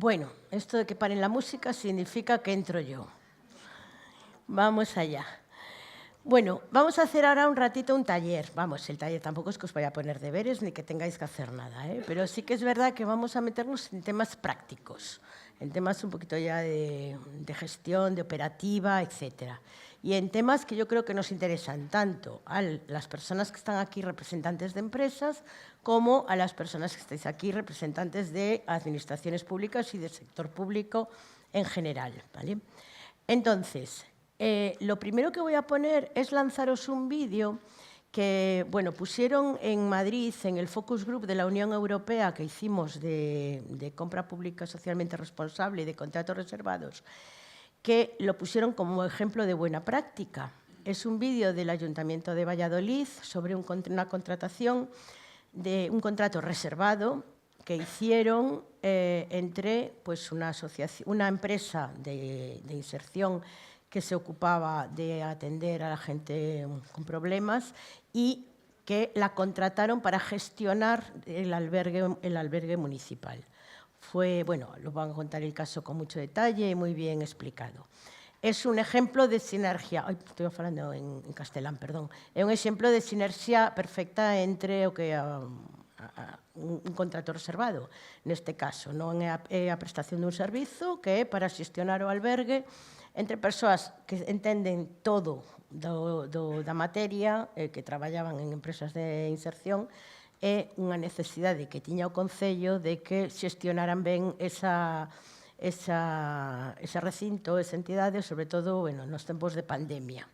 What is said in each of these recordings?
Bueno, esto de que paren la música significa que entro yo. Vamos allá. Bueno, vamos a hacer ahora un ratito un taller. Vamos, el taller tampoco es que os vaya a poner deberes ni que tengáis que hacer nada, pero sí que es verdad que vamos a meternos en temas prácticos, en temas un poquito ya de gestión, de operativa, etcétera. Y en temas que yo creo que nos interesan tanto a las personas que están aquí representantes de empresas como a las personas que estáis aquí representantes de administraciones públicas y del sector público en general, ¿vale? Entonces, lo primero que voy a poner es lanzaros un vídeo que, bueno, pusieron en Madrid, en el Focus Group de la Unión Europea que hicimos de compra pública socialmente responsable y de contratos reservados, que lo pusieron como ejemplo de buena práctica. Es un vídeo del Ayuntamiento de Valladolid sobre una contratación de un contrato reservado que hicieron entre pues, una empresa de inserción que se ocupaba de atender a la gente con problemas y que la contrataron para gestionar el albergue municipal. Bueno, lo van a contar el caso con mucho detalle y muy bien explicado. Es un ejemplo de sinergia, estoy hablando en castelán, perdón, é un exemplo de sinerxia perfecta entre o que un contrato reservado, neste caso, non é a prestación dun servizo que é para xestionar o albergue entre persoas que entenden todo da materia, que traballaban en empresas de inserción, é unha necesidade que tiña o Concello de que xestionaran ben ese recinto, esa entidade, sobre todo nos tempos de pandemia.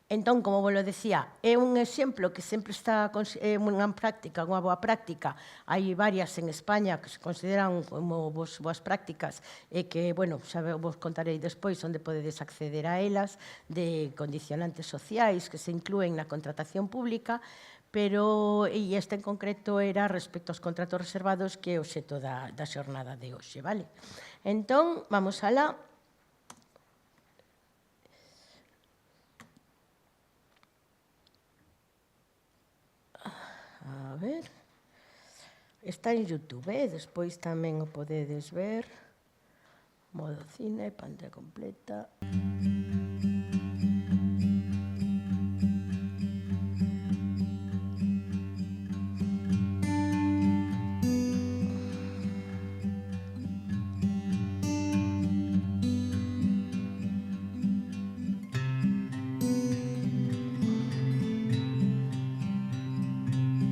Entón, como vos lo decía, é un exemplo que sempre está unha práctica, unha boa práctica. Hai varias en España que se consideran como boas prácticas e que, bueno, xa vos contarei despois onde podedes acceder a elas, de condicionantes sociais que se inclúen na contratación pública, pero este en concreto era respecto aos contratos reservados que é o xeto da xornada de hoxe, vale? Entón, vamos alá. A ver, está en YouTube, despois tamén o podedes ver, modo cine, pantalla completa.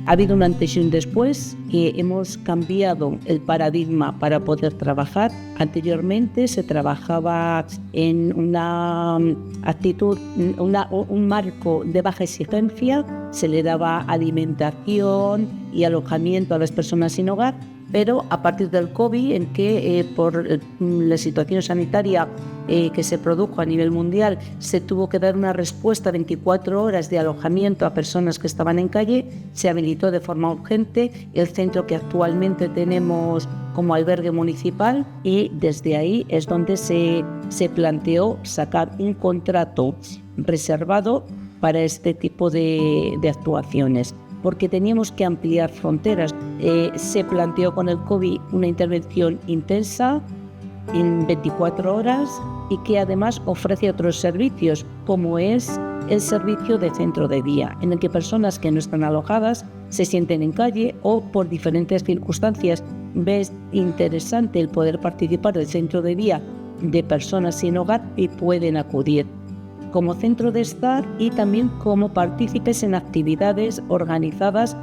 Ha habido un antes y un después y hemos cambiado el paradigma para poder trabajar. Anteriormente se trabajaba en una actitud, un marco de baja exigencia, se le daba alimentación y alojamiento a las personas sin hogar, pero a partir del COVID, en que por la situación sanitaria que se produjo a nivel mundial, se tuvo que dar una respuesta 24 horas de alojamiento a personas que estaban en calle, se habilitó de forma urgente el centro que actualmente tenemos como albergue municipal y desde ahí es donde se planteó sacar un contrato reservado para este tipo de actuaciones, porque teníamos que ampliar fronteras. Se planteó con el COVID una intervención intensa en 24 horas y que además ofrece otros servicios, como es el servicio de centro de día, en el que personas que no están alojadas se sienten en calle o por diferentes circunstancias ves interesante el poder participar del centro de día de personas sin hogar y pueden acudir como centro de estar y también como partícipes en actividades organizadas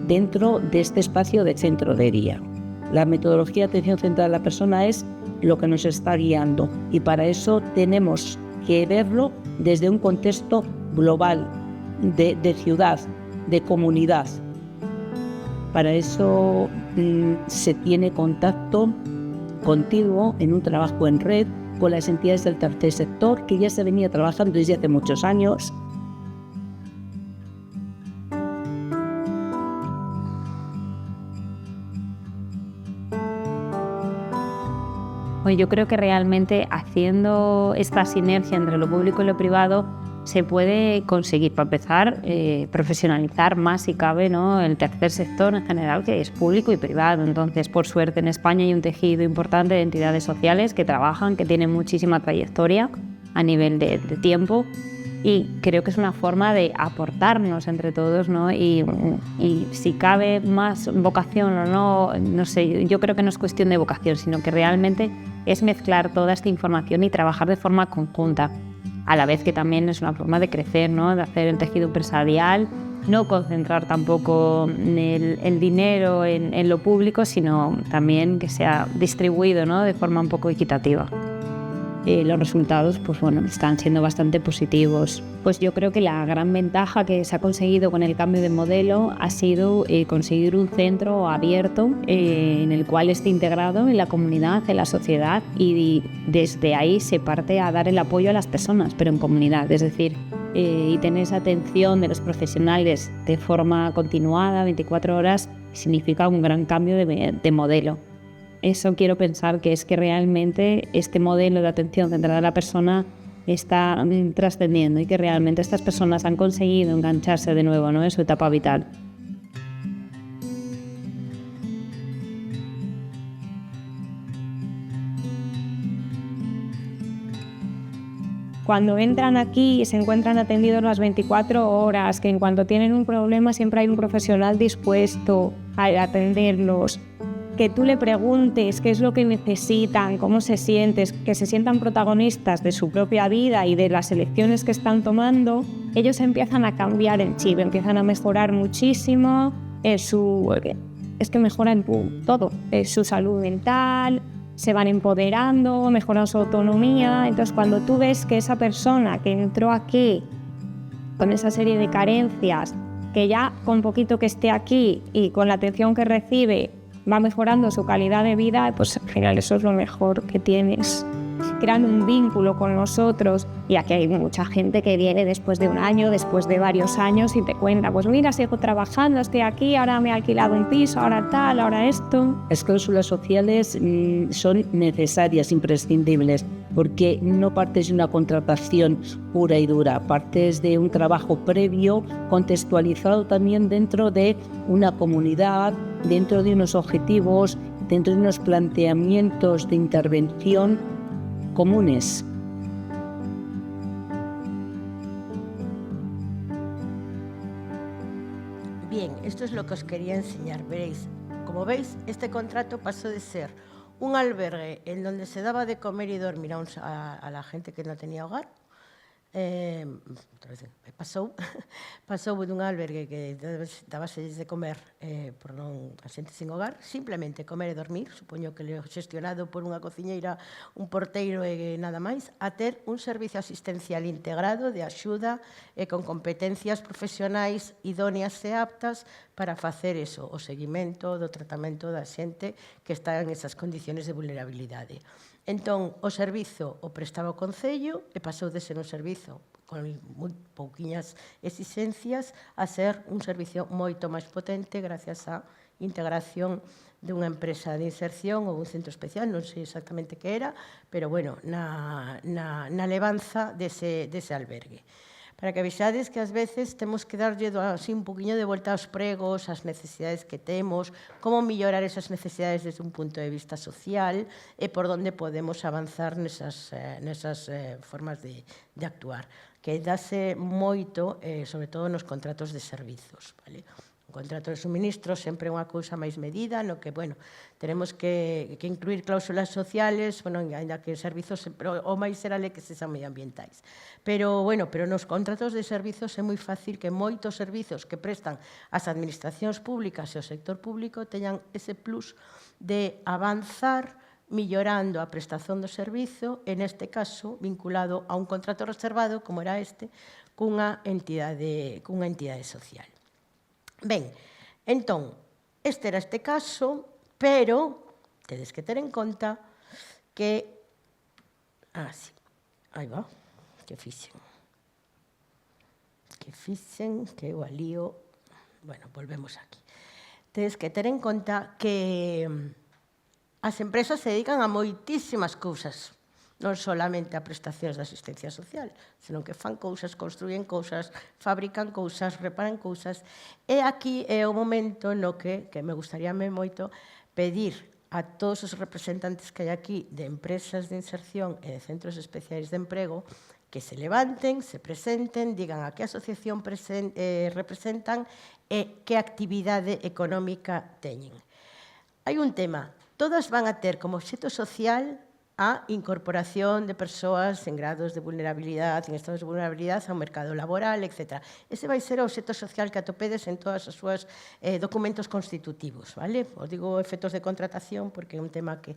dentro de este espacio de centro de día. La metodología de atención centrada a la persona es lo que nos está guiando y para eso tenemos que verlo desde un contexto global, de ciudad, de comunidad. Para eso se tiene contacto continuo en un trabajo en red con las entidades del tercer sector que ya se venía trabajando desde hace muchos años. Yo creo que realmente haciendo esta sinergia entre lo público y lo privado se puede conseguir, para empezar, profesionalizar más si cabe, ¿no?, el tercer sector en general, que es público y privado. Entonces, por suerte, en España hay un tejido importante de entidades sociales que trabajan, que tienen muchísima trayectoria a nivel de tiempo, y creo que es una forma de aportarnos entre todos, ¿no? Y si cabe más vocación o no, no sé, yo creo que no es cuestión de vocación, sino que realmente es mezclar toda esta información y trabajar de forma conjunta, a la vez que también es una forma de crecer, ¿no?, de hacer el tejido empresarial, no concentrar tampoco el dinero en lo público, sino también que sea distribuido, ¿no?, de forma un poco equitativa. Los resultados, pues bueno, están siendo bastante positivos. Pues yo creo que la gran ventaja que se ha conseguido con el cambio de modelo ha sido conseguir un centro abierto en el cual esté integrado en la comunidad, en la sociedad, y desde ahí se parte a dar el apoyo a las personas, pero en comunidad, es decir, y tener esa atención de los profesionales de forma continuada, 24 horas, significa un gran cambio de modelo. Eso quiero pensar que es que realmente este modelo de atención centrada en la persona está trascendiendo y que realmente estas personas han conseguido engancharse de nuevo, ¿no?, en su etapa vital. Cuando entran aquí y se encuentran atendidos las 24 horas, que en cuanto tienen un problema siempre hay un profesional dispuesto a atenderlos, que tú le preguntes qué es lo que necesitan, cómo se sienten, que se sientan protagonistas de su propia vida y de las elecciones que están tomando, ellos empiezan a cambiar el chip, empiezan a mejorar muchísimo es que mejoran todo, su salud mental, se van empoderando, mejoran su autonomía. Entonces, cuando tú ves que esa persona que entró aquí con esa serie de carencias, que ya con poquito que esté aquí y con la atención que recibe va mejorando su calidad de vida, pues al final eso es lo mejor que tienes. Crean un vínculo con nosotros, y aquí hay mucha gente que viene después de un año, después de varios años, y te cuenta, pues mira, sigo trabajando, estoy aquí, ahora me he alquilado un piso, ahora tal, ahora esto. Las cláusulas sociales son necesarias, imprescindibles, porque no partes de una contratación pura y dura, partes de un trabajo previo, contextualizado también dentro de una comunidad, dentro de unos objetivos, dentro de unos planteamientos de intervención comunes. Bien, esto es lo que os quería enseñar. Veréis, como veis, este contrato pasó de ser un albergue en donde se daba de comer y dormir a la gente que no tenía hogar. Pasou dun albergue que dábase de comer por a xente sin hogar, simplemente comer e dormir, supoño que xestionado por unha cociñeira, un porteiro e nada máis, a ter un servicio asistencial integrado de axuda e con competencias profesionais idóneas e aptas para facer eso, o seguimento do tratamento da xente que está en esas condiciones de vulnerabilidade. Entón, o servizo o prestaba o Concello e pasou de ser un servizo con moi pouquiñas exigencias a ser un servicio moito máis potente gracias á integración dunha empresa de inserción ou un centro especial, non sei exactamente que era, pero bueno, na levanza dese albergue. Para que vexades que ás veces temos que darlle así un poquinho de volta aos pregos, as necesidades que temos, como mellorar esas necesidades desde un punto de vista social e por onde podemos avanzar nesas formas de actuar, que dase moito, sobre todo nos contratos de servizos, vale? O contrato de suministro sempre é unha cousa máis medida, no que, bueno, tenemos que incluir cláusulas sociales, bueno, ainda que servizos, o máis será que se sean medioambientais. Pero, bueno, nos contratos de servizos é moi fácil que moitos servizos que prestan as administracións públicas e o sector público teñan ese plus de avanzar millorando a prestación do servizo, en este caso, vinculado a un contrato reservado, como era este, cunha entidade social. Ben, entón, este era este caso, pero tedes que ter en conta que... sí, aí va, que fixen, que eu alío... Bueno, volvemos aquí. Tedes que ter en conta que as empresas se dedican a moitísimas cousas, non solamente a prestacións de asistencia social, senón que fan cousas, construyen cousas, fabrican cousas, reparan cousas. E aquí é o momento no que me gustaríame moito pedir a todos os representantes que hai aquí de empresas de inserción e de centros especiais de emprego que se levanten, se presenten, digan a que asociación representan e que actividade económica teñen. Hai un tema, todas van a ter como obxecto social a incorporación de persoas en grados de vulnerabilidade, en estados de vulnerabilidade ao mercado laboral, etc. Ese vai ser o obxecto social que atopedes en todos os seus documentos constitutivos, vale? Os digo efectos de contratación porque é un tema que...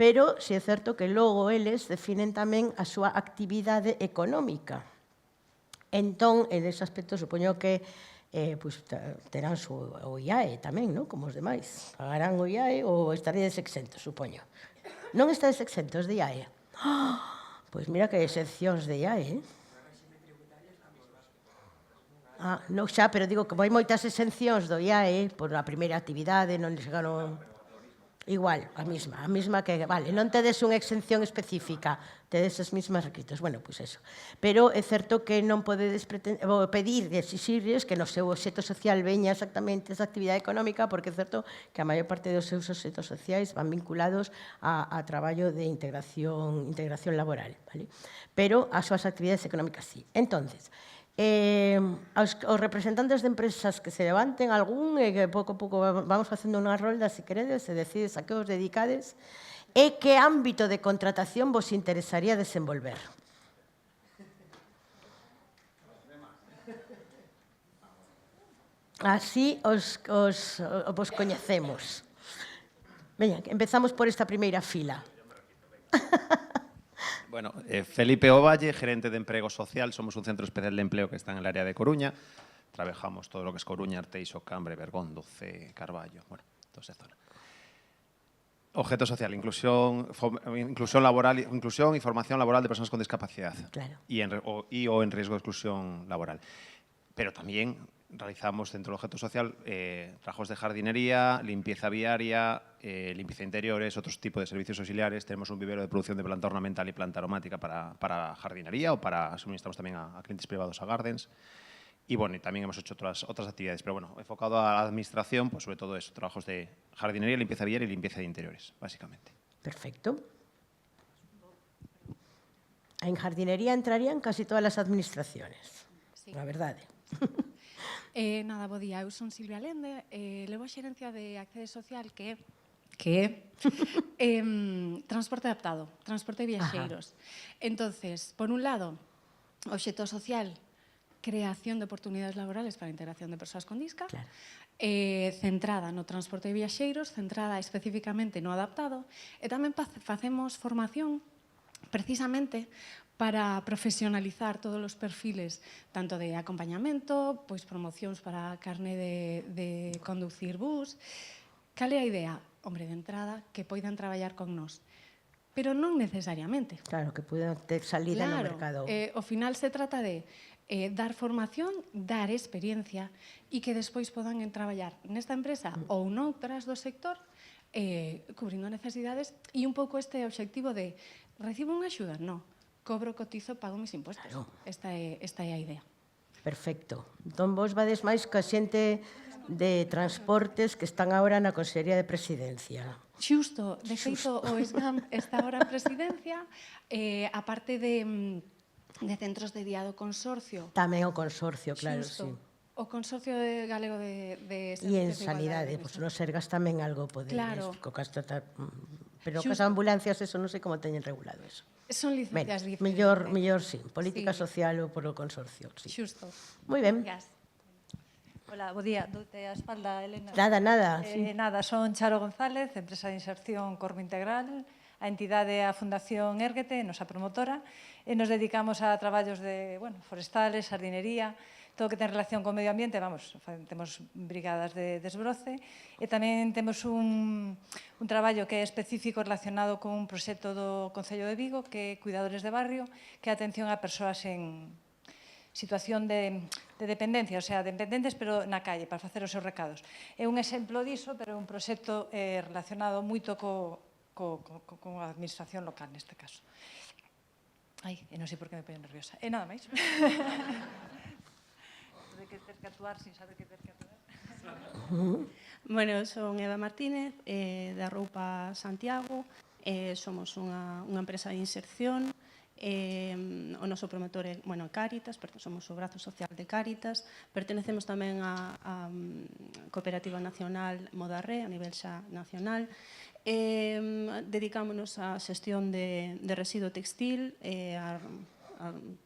Pero, si é certo que logo eles definen tamén a súa actividade económica. Entón, en ese aspecto, supoño que terán o IAE tamén, como os demais. Pagarán o IAE ou estaredes exentos, supoño. Non estades exentos de IAE? Pois mira que hai exencións de IAE. Non xa, pero digo que hai moitas exencións do IAE por a primeira actividade, non chegaron... Igual, a mesma que... Vale, non tedes unha exención específica, tedes as mesmas requisitos. Bueno, pois eso. Pero é certo que non podedes pedir e exixirles que no seu obxecto social veña exactamente esa actividade económica, porque é certo que a maior parte dos seus obxectos sociais van vinculados a traballo de integración laboral, vale? Pero as súas actividades económicas sí. Entonces, os representantes de empresas que se levanten algún e que pouco a pouco vamos facendo unha rolda, se queredes, e decides a que os dedicades e que ámbito de contratación vos interesaría desenvolver. Así vos coñecemos. Veña, empezamos por esta primeira fila. Bueno, Felipe Ovalle, gerente de Emprego Social. Somos un centro especial de empleo que está en el área de Coruña. Trabajamos todo lo que es Coruña, Arteixo, Cambre, Bergondo, Carballo, bueno, toda esa zona. Objeto social, inclusión laboral, inclusión y formación laboral de personas con discapacidad. Claro. Y o en riesgo de exclusión laboral. Pero también realizamos dentro del objeto social trabajos de jardinería, limpieza viaria, limpieza de interiores, otros tipos de servicios auxiliares. Tenemos un vivero de producción de planta ornamental y planta aromática para jardinería o suministramos también a clientes privados, a gardens. Y bueno, y también hemos hecho otras actividades, pero bueno, enfocado a la administración, pues sobre todo eso, trabajos de jardinería, limpieza viaria y limpieza de interiores, básicamente. Perfecto. En jardinería entrarían casi todas as administraciones, a verdade. Nada, bo día, eu son Silvia Lende, levo a xerencia de Accede Social que é transporte adaptado, transporte de viaxeiros. Entonces, por un lado, o obxecto social, creación de oportunidades laborales para a integración de persoas con disca, centrada no transporte de viaxeiros, centrada especificamente no adaptado, e tamén facemos formación precisamente para profesionalizar todos os perfiles, tanto de acompañamento, pois promocións para carne de conducir bus. Cal é a idea? Hombre, de entrada, que poidan traballar con nós. Pero non necesariamente. Claro, que poidan ter salida no mercado. Ao final se trata de dar formación, dar experiencia e que despois podan traballar nesta empresa ou noutras do sector cubrindo necesidades e un pouco este obxectivo de recibo unha axuda? Non. Cobro, cotizo, pago mis impostos. Claro. Esta é a idea. Perfecto. Entón, vos vades máis ca xente de transportes que están agora na Consellería de Presidencia. Xusto. De feito, o SGAM está agora en presidencia. A parte de centros de día do consorcio. Tamén o consorcio, claro, sí. O Consorcio Galego de E en sanidade, pois no Sergas tamén algo podedes. Claro. Pero cas ambulancias, eso non sei como teñen regulado eso. Son licencias diferentes. Mellor sí, política social ou polo consorcio, sí. Xusto. Moi ben. Hola, bo día. Doute a espalda, Elena. Nada. Nada, son Charo González, empresa de inserción Corpo Integral. A entidade é a Fundación Érguete, nosa promotora, e nos dedicamos a traballos de forestales, jardinería, todo o que ten relación con o medio ambiente, temos brigadas de desbroce, e tamén temos un traballo que é específico relacionado con un proxecto do Concello de Vigo, que é Cuidadores de Barrio, que é atención a persoas en situación de dependencia, o sea, dependentes, pero na calle, para facer os seus recados. É un exemplo diso, pero é un proxecto relacionado moito coa administración local, neste caso. Ai, non sei por que me pongo nerviosa. E nada máis. De que ter que actuar sin saber que ter que actuar. Bueno, eu son Eva Martínez, da Roupa Santiago. Somos unha empresa de inserción. O noso promotor é Cáritas, somos o brazo social de Cáritas. Pertenecemos tamén á Cooperativa Nacional Modarré, a nivel xa nacional. Dedicámonos á xestión de residuo textil e a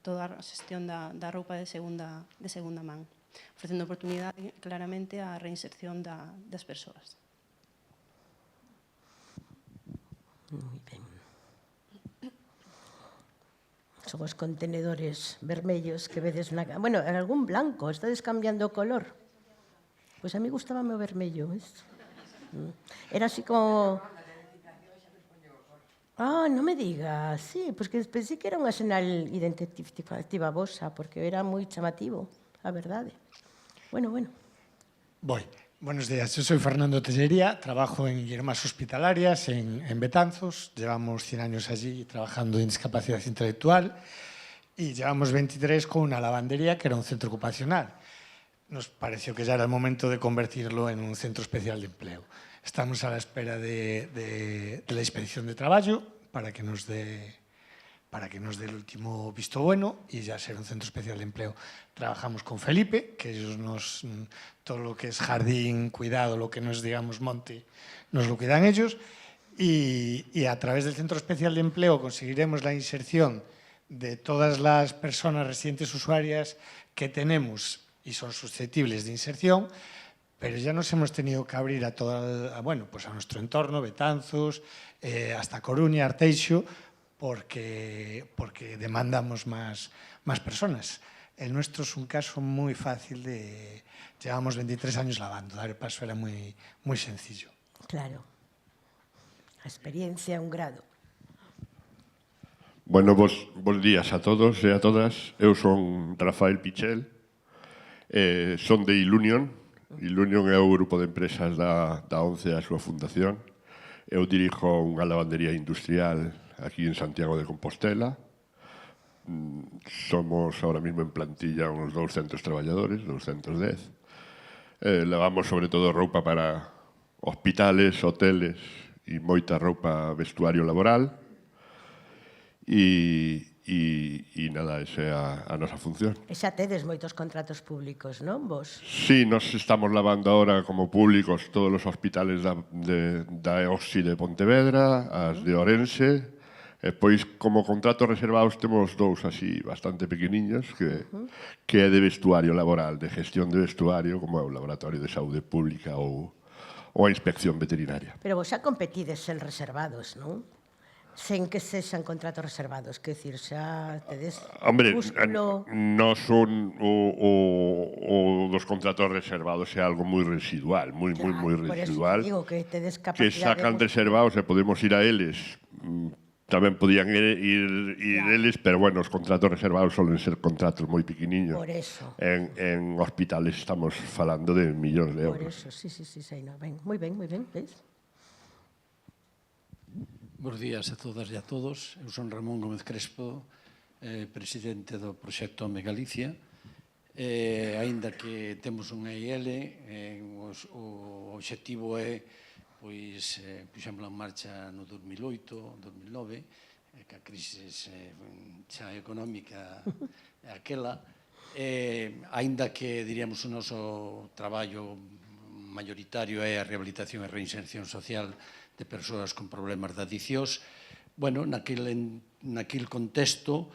toda a xestión da roupa de segunda man, ofrecendo oportunidade claramente á reinserción das persoas. Moi ben. Son os contenedores vermellos que vedes na... Bueno, en algún blanco, estades cambiando o color. Pois a mí gustábame o vermello, ves? Era así como... Ah, non me digas, sí, pois que pensei que era unha sinal identificativa vosa, porque era moi chamativo, a verdade. Bueno. Voy. Buenos días, yo soy Fernando Tellería, trabajo en Yermas Hospitalarias, en Betanzos. Llevamos 100 años allí trabajando en discapacidad intelectual y llevamos 23 con una lavandería que era un centro ocupacional. Nos pareció que ya era el momento de convertirlo en un centro especial de empleo. Estamos a la espera de la inspección de trabajo para que nos dé el último visto bueno y ya ser un centro especial de empleo. Trabajamos con Felipe, que ellos todo lo que es jardín, cuidado, lo que no es, digamos, monte, nos lo cuidan ellos. Y a través del centro especial de empleo conseguiremos la inserción de todas las personas residentes usuarias que tenemos y son susceptibles de inserción, pero ya nos hemos tenido que abrir a nuestro entorno, Betanzos, hasta Coruña, Arteixo, porque demandamos más personas. El nuestro es un caso muy fácil llevamos 23 años lavando, dar el paso era muy sencillo. Claro. A experiencia, un grado. Bueno, bos días a todos e a todas. Eu son Rafael Pichel, son de Ilunion. Ilunion é o grupo de empresas da ONCE, a súa fundación. Eu dirijo unha lavandería industrial aquí en Santiago de Compostela. Somos ahora mismo en plantilla uns 200 traballadores, 210. Lavamos sobre todo roupa para hospitales, hoteles e moita roupa vestuario laboral. E nada, esa é a nosa función. E xa tedes moitos contratos públicos, non, vos? Sí, nos estamos lavando ahora como públicos todos os hospitales da OSI de Pontevedra, as de Orense, e pois como contratos reservados temos dous así bastante pequeniños que é de vestuario laboral, de gestión de vestuario, como é o Laboratorio de Saúde Pública ou a Inspección Veterinaria. Pero vos xa competides en reservados, non? Sen que sexan contratos reservados, que decir, xa tedes músculo... Non son o dos contratos reservados, é algo moi residual, moi residual. Por eso digo que tedes capacidade... Que sacan reservados e podemos ir a eles. Tamén podían ir eles, pero bueno, os contratos reservados solen ser contratos moi pequeniños. Por eso. En hospitales estamos falando de millóns de euros. Por eso, sí, no, ben, moi ben, veis? Bos días a todas e a todos. Eu son Ramón Gómez Crespo, presidente do proxecto Home Galicia. Aínda que temos un EIL, o obxectivo é puxémosla en marcha no 2008, 2009, que a crise xa económica é aquela. Aínda que, diríamos, o noso traballo mayoritario é a rehabilitación e reinserción social de persoas con problemas de adiccións. Bueno, naquele contexto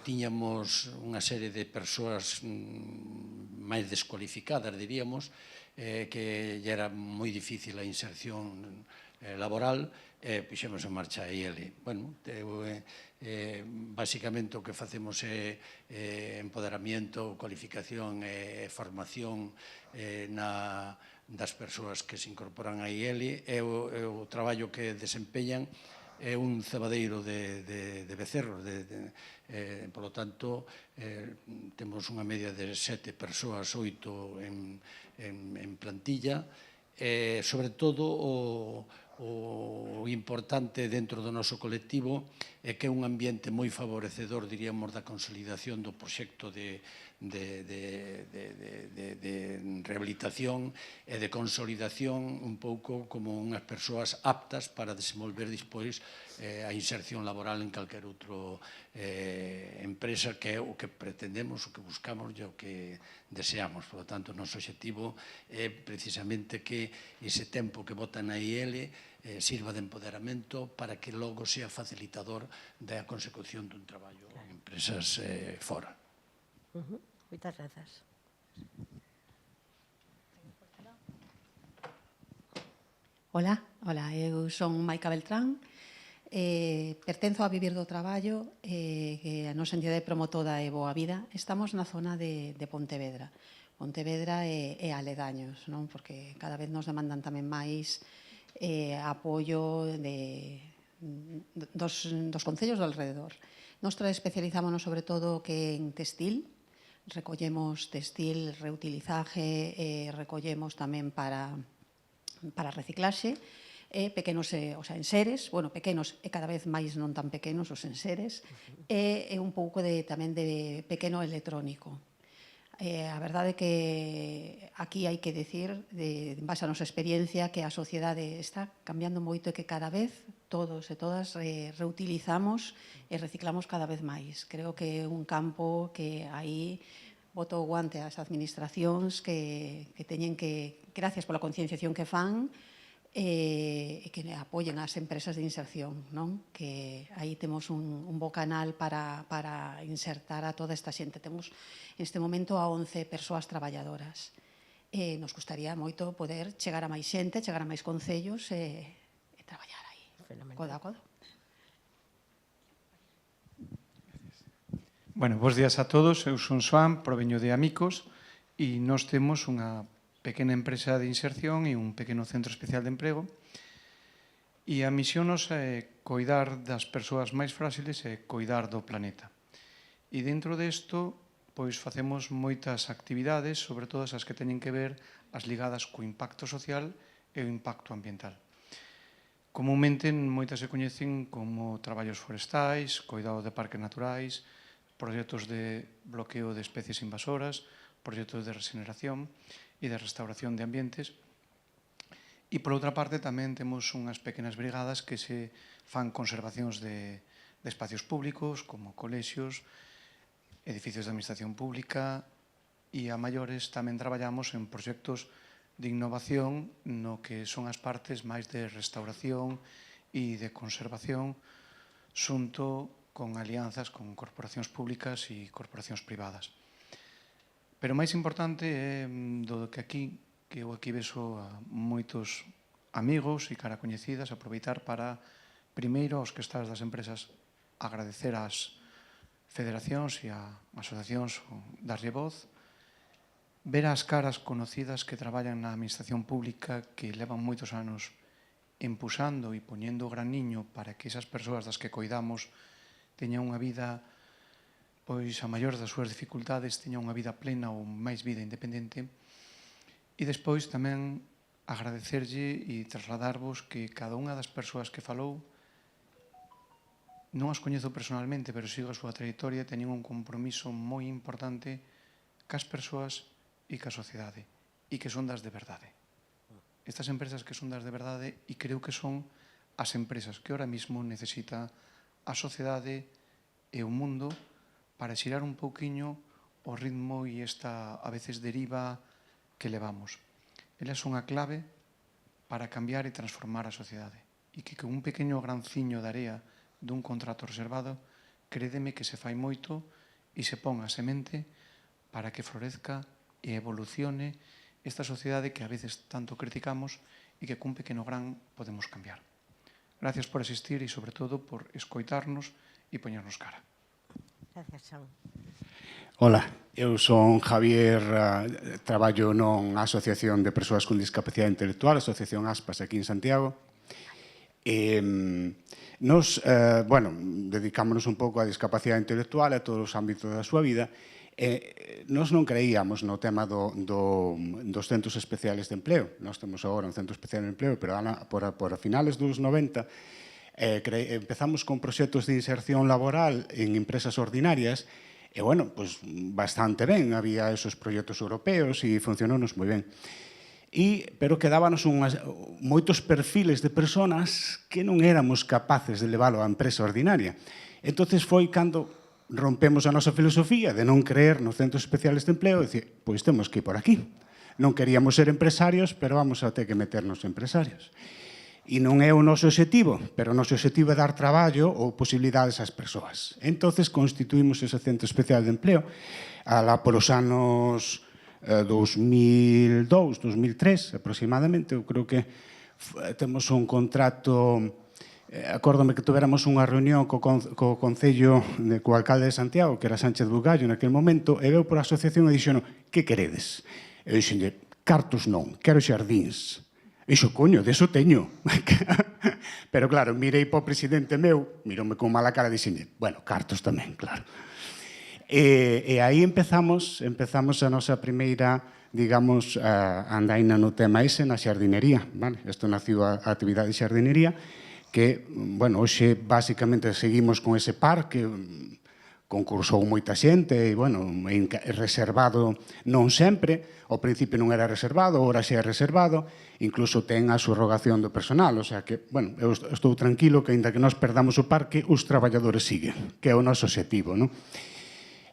tiñamos unha serie de persoas máis descualificadas, diríamos, que era moi difícil a inserción laboral, puxemos en marcha a IEL. Bueno, basicamente o que facemos é empoderamiento, cualificación e formación das persoas que se incorporan a IEL, e o traballo que desempeñan é un cebadeiro de becerros. Por lo tanto, temos unha media de 7 persoas, 8 en plantilla. Sobre todo, o importante dentro do noso colectivo é que é un ambiente moi favorecedor, diríamos, da consolidación do proxecto de rehabilitación e de consolidación un pouco como unhas persoas aptas para desenvolver despois a inserción laboral en calquer outro empresa, que é o que pretendemos, o que buscamos e o que deseamos. Por lo tanto, o noso objetivo é precisamente que ese tempo que bota na IEL sirva de empoderamento para que logo sea facilitador da consecución dun traballo en empresas fora. Moitas grazas. Hola, eu son Maica Beltrán, pertenzo a Vivir do Traballo, que a nosa entidade promotora é Boa Vida. Estamos na zona de Pontevedra. Pontevedra e aledaños, non? Porque cada vez nos demandan tamén máis apoio dos concellos do alrededor. Nos especializámonos sobre todo que en textil, recollemos textil, reutilizaje, recollemos tamén para reciclaxe, pequenos, o sea, enseres, bueno, pequenos e cada vez máis non tan pequenos os enseres, e un pouco tamén de pequeno electrónico. A verdade é que aquí hai que decir, en base a nosa experiencia, que a sociedade está cambiando moito e que cada vez todos e todas reutilizamos e reciclamos cada vez máis. Creo que é un campo que aí boto o guante ás administracións que teñen que, gracias pola concienciación que fan, e que apoyen as empresas de inserción, non? Que aí temos un bo canal para insertar a toda esta xente. Temos neste momento a 11 persoas traballadoras. Nos gustaría moito poder chegar a máis xente, chegar a máis concellos e traballar aí, codo a codo. Bueno, bons días a todos. Eu son Xoán, proveño de Amicos e nós temos unha pequena empresa de inserción e un pequeno centro especial de emprego, e a misión nos é coidar das persoas máis frágiles e coidar do planeta. E dentro desto, pois facemos moitas actividades, sobre todas as que teñen que ver as ligadas co impacto social e o impacto ambiental. Comúnmente, moitas se coñecen como traballos forestais, coidado de parques naturais, proxectos de bloqueo de especies invasoras, proxectos de regeneración e de restauración de ambientes. E, por outra parte, tamén temos unhas pequenas brigadas que se fan conservacións de espacios públicos, como colexios, edificios de administración pública, e a maiores tamén traballamos en proxectos de innovación no que son as partes máis de restauración e de conservación xunto con alianzas con corporacións públicas e corporacións privadas. Pero máis importante é do que eu aquí vexo a moitos amigos e cara coñecidas, aproveitar para, primeiro, aos que estás das empresas, agradecer ás federacións e a asociacións, darlle voz, ver as caras conocidas que traballan na administración pública, que levan moitos anos impulsando e poñendo o graniño para que esas persoas das que coidamos teñan unha vida, pois a maior das súas dificultades, teña unha vida plena ou máis vida independente. E despois tamén agradecerlle e trasladarvos que cada unha das persoas que falou, non as coñezo personalmente, pero sigo a súa trayectoria, teñen un compromiso moi importante cas persoas e ca sociedade, e que son das de verdade. Estas empresas que son das de verdade, e creo que son as empresas que ahora mismo necesita a sociedade e o mundo para xirar un pouquiño o ritmo e esta, a veces, deriva que levamos. Elas son a clave para cambiar e transformar a sociedade. E que con un pequeno granciño de area dun contrato reservado, crédeme que se fai moito e se pon a semente para que florezca e evolucione esta sociedade que a veces tanto criticamos e que cun pequeno gran podemos cambiar. Gracias por asistir e, sobre todo, por escoitarnos e poñernos cara. Gracias, Xan. Hola, eu son Javier, traballo nunha asociación de persoas con discapacidade intelectual, a Asociación Aspas, aquí en Santiago. Nos, dedicámonos un pouco á discapacidade intelectual e a todos os ámbitos da súa vida, Nós non creíamos no tema dos centros especiales de empleo. Nós temos agora un centro especial de empleo, pero por finales dos 90 empezamos con proxectos de inserción laboral en empresas ordinarias e, bueno, pues bastante ben. Había esos proxectos europeos e funcionounos moi ben. Pero quedábanos moitos perfiles de personas que non éramos capaces de leválo á empresa ordinaria. Entón foi cando rompemos a nosa filosofía de non creer nos centros especiales de empleo e dicir, pois temos que ir por aquí. Non queríamos ser empresarios, pero vamos a ter que meternos empresarios. E non é o noso objetivo, pero o noso objetivo é dar traballo ou posibilidades ás persoas. Entón, constituímos ese centro especial de empleo alá polos anos 2002, 2003 aproximadamente. Eu creo que temos un contrato. Acórdome que tuéramos unha reunión co Concello, co alcalde de Santiago, que era Sánchez Bugallo naquele momento, e veu por a asociación e dixeron, que queredes? E dixenlle, cartos non, quero xardíns. E dixo, coño, deso teño. Pero claro, mirei po presidente meu, miroume con mala cara e dixenlle, bueno, cartos tamén, claro. E aí empezamos a nosa primeira, digamos, andaina no tema ese na xardinería. Isto naciu a actividade de xardinería, que, bueno, hoxe basicamente seguimos con ese parque, concursou moita xente, e, bueno, reservado non sempre, ao principio non era reservado, agora xa é reservado, incluso ten a subrogación do personal, o sea que, bueno, eu estou tranquilo que, ainda que nós perdamos o parque, os traballadores siguen, que é o noso objetivo, non?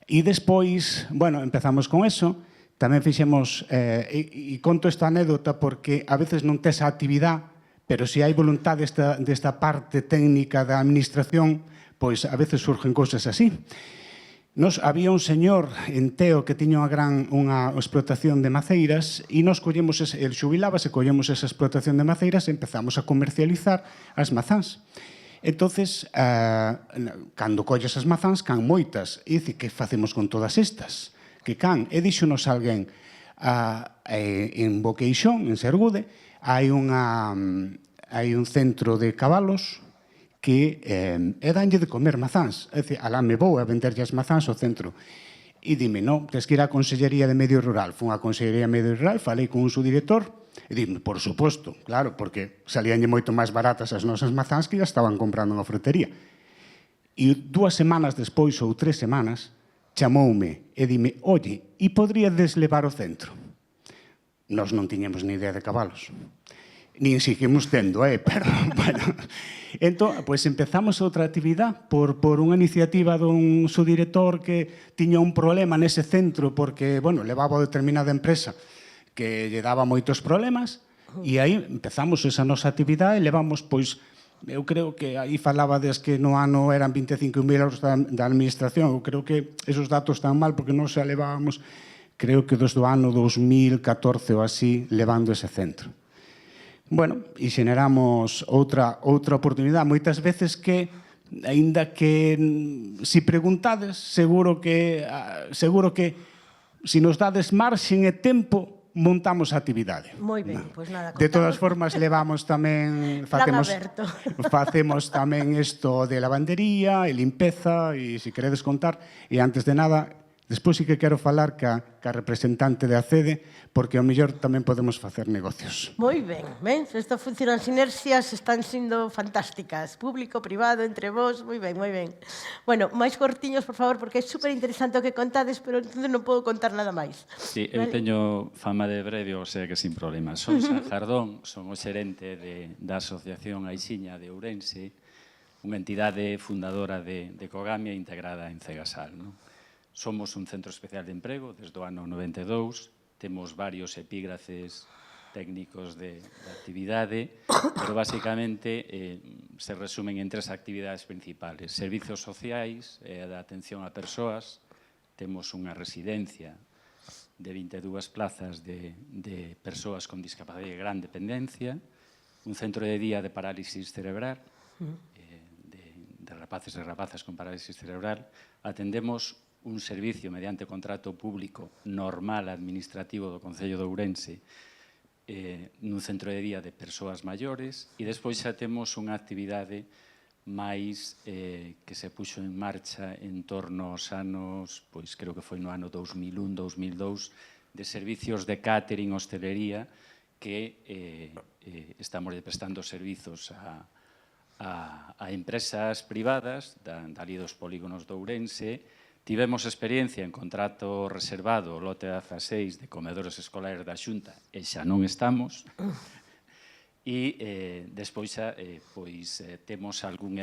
E despois, bueno, empezamos con eso, tamén fixemos, e conto esta anécdota porque a veces non tes a actividade, pero se hai voluntade desta parte técnica da administración, pois a veces surgen cousas así. Había un señor en Teo que tiña unha explotación de maceiras e nos collemos, el xubilábase, collemos esa explotación de maceiras e empezamos a comercializar as mazás. Entonces, cando colles as mazás, can moitas. E dice, que facemos con todas estas? Que can? E díxonos alguén, en Boqueixón, en Sergude, hai un centro de cabalos que é danlle de comer mazás. É dicir, alá me vou a venderlle as mazás ao centro. E dime, non, tens que ir á Consellería de Medio Rural. Fun á Consellería de Medio Rural, falei con un subdirector, e dime, por suposto, claro, porque salíanlle moito máis baratas as nosas mazás que ya estaban comprando na frutería. E 2 semanas despois, ou 3 semanas, chamoume e dime, oye, e podríades levar ao centro? Nós non tiñamos ni idea de cabalos. Nin seguimos tendo, pero, bueno. Entón, pois empezamos outra actividade por unha iniciativa dun subdirector que tiña un problema nese centro porque, bueno, levaba a determinada empresa que lle daba moitos problemas e aí empezamos esa nosa actividade e levamos, pois, eu creo que aí falabades que no ano eran 25.000 euros da administración. Eu creo que esos datos están mal porque non xa levábamos, creo que desde o ano 2014 ou así, levando ese centro. Bueno, e xeneramos outra oportunidade. Moitas veces que, aínda que se preguntades, seguro que se nos dades marxen e tempo, montamos a actividade. Moi ben, pois nada. De todas formas, levamos tamén, facemos tamén isto de lavandería e limpeza, e se queredes contar, e antes de nada, despois sí que quero falar ca representante de ACEDE, porque ao mellor tamén podemos facer negocios. Moi ben, ben, isto funcionan sinerxias, están sendo fantásticas, público, privado, entre vos, moi ben, moi ben. Bueno, máis cortiños, por favor, porque é super interesante o que contades, pero non podo contar nada máis. Sí, eu teño fama de breve, o sea que sin problemas. Son Sanjardón, son o xerente da Asociación Aixiña de Ourense, unha entidade fundadora de Cogamia integrada en Cegasal, non? Somos un centro especial de emprego desde o ano 92, temos varios epígrafes técnicos de actividade, pero basicamente se resumen en 3 actividades principales. Servizos sociais, da atención a persoas, temos unha residencia de 22 plazas de persoas con discapacidade de gran dependencia, un centro de día de parálisis cerebral, de rapaces e rapazas con parálisis cerebral. Atendemos un servicio mediante contrato público normal administrativo do Concello de Ourense nun centro de día de persoas maiores e despois xa temos unha actividade máis que se puxo en marcha en torno aos anos, pois creo que foi no ano 2001-2002, de servicios de catering, hostelería, que estamos prestando servizos a empresas privadas, dali dos polígonos de Ourense. Tivemos experiencia en contrato reservado, lote 16 de comedores escolares da Xunta, e xa non estamos. E despois temos algún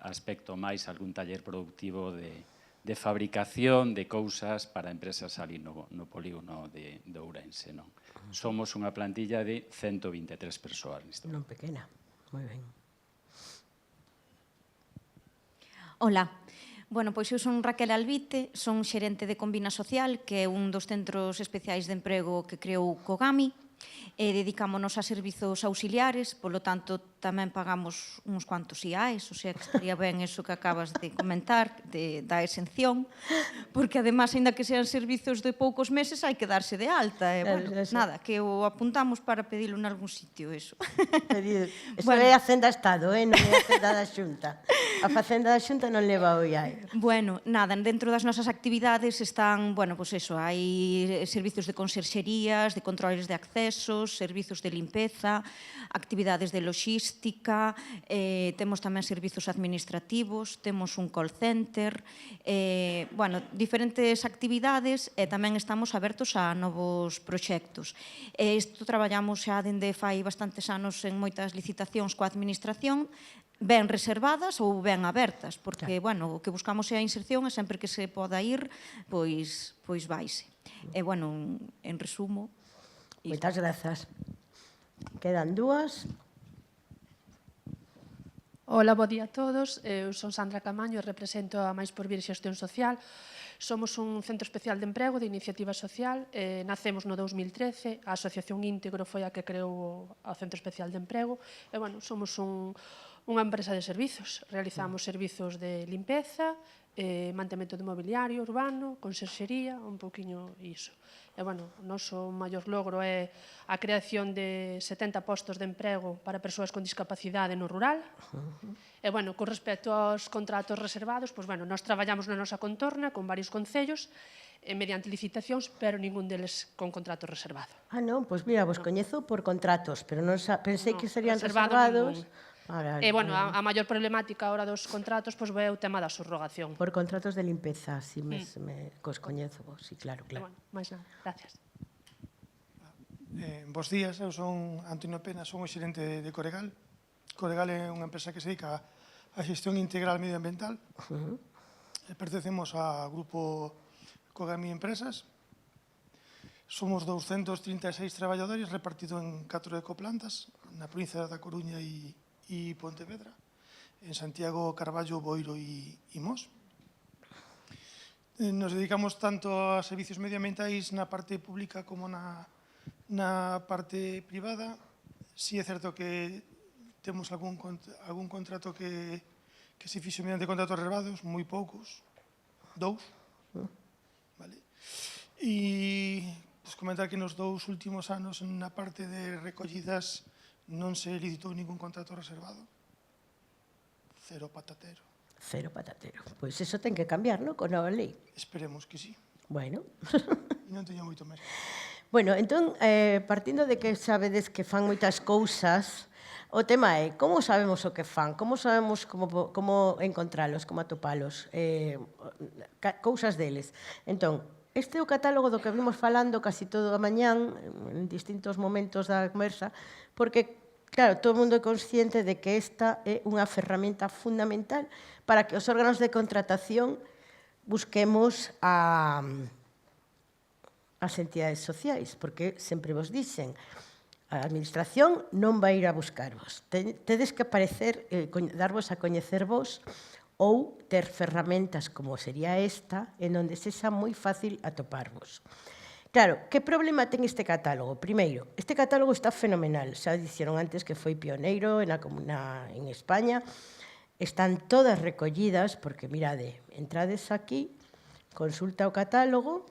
aspecto máis, algún taller productivo de fabricación de cousas para empresas ali no polígono de Ourense. Somos unha plantilla de 123 persoas. Non pequena, moi ben. Hola. Bueno, pois eu son Raquel Albite, son xerente de Combina Social, que é un dos centros especiais de emprego que creou Cogami, e dedicámonos a servizos auxiliares, polo tanto tamén pagamos uns cuantos IAES, o sea que estaría ben eso que acabas de comentar, da exención, porque además, ainda que sean servizos de poucos meses, hai que darse de alta, e bueno, nada, que o apuntamos para pedilo en algún sitio, eso. Eso é a Facenda Estado, non é a Facenda da Xunta. A Facenda da Xunta non leva o IAE. Bueno, nada, dentro das nosas actividades están, bueno, pois eso, hai servizos de conserxerías, de controles de accesos, servizos de limpeza, actividades de logística, temos tamén servizos administrativos, temos un call center, bueno, diferentes actividades e tamén estamos abertos a novos proxectos. Isto traballamos xa dende fai bastantes anos en moitas licitacións coa administración, ben reservadas ou ben abertas, porque, bueno, o que buscamos é a inserción e sempre que se poda ir, pois vaise. E, bueno, en resumo... Moitas grazas. Quedan dúas. Ola, bo día a todos. Eu son Sandra Camaño e represento a Máis por Vir Xestión Social. Somos un centro especial de emprego de iniciativa social. Nacemos no 2013. A Asociación Íntegro foi a que creou o Centro Especial de Emprego. E, bueno, somos unha empresa de servizos. Realizamos servizos de limpeza, mantemento de mobiliario urbano, conserxería, un pouquiño iso. E, bueno, o noso maior logro é a creación de 70 postos de emprego para persoas con discapacidade no rural. E, bueno, con respecto aos contratos reservados, pois, bueno, nós traballamos na nosa contorna con varios concellos mediante licitacións, pero ningún deles con contrato reservado. Ah, non, pois mira, vos coñezo por contratos, pero non pensei que serían reservados. E, bueno, a maior problemática ahora dos contratos pois é o tema da subrogación. Por contratos de limpeza, así cos coñezo vos, sí, claro, claro. Bueno, máis nada, gracias. Bos días, eu son Antonio Pena, son o xerente de Coregal. Coregal é unha empresa que se dedica a xestión integral medioambiental. Pertencemos ao grupo Cogami Empresas. Somos 236 traballadores repartidos en 4 ecoplantas, na provincia da Coruña e Pontevedra, en Santiago, Carballo, Boiro e Mos. Nos dedicamos tanto a servicios medioambientais na parte pública como na parte privada. Si é certo que temos algún contrato que se fixo mediante contratos reservados, moi poucos, 2. E comentar que nos 2 últimos anos na parte de recollidas non se licitou ningún contrato reservado. Cero patatero. Cero patatero. Pois eso ten que cambiar, non? Con nova lei. Esperemos que sí. Bueno. E non teño moito máis. Bueno, entón, partindo de que sabedes que fan moitas cousas, o tema é como sabemos o que fan, como sabemos como encontralos, como atopalos, cousas deles. Entón, este é o catálogo do que vimos falando casi todo a mañán, en distintos momentos da conversa, porque, claro, todo o mundo é consciente de que esta é unha ferramenta fundamental para que os órganos de contratación busquemos as entidades sociais, porque sempre vos dicen, a administración non vai ir a buscarvos. Tedes que aparecer, darvos a coñecer vos, ou ter ferramentas como sería esta, en onde sexa moi fácil atoparvos. Claro, que problema ten este catálogo? Primeiro, este catálogo está fenomenal. Xa dixeron antes que foi pioneiro en España. Están todas recollidas, porque, mirade, entrades aquí, consulta o catálogo,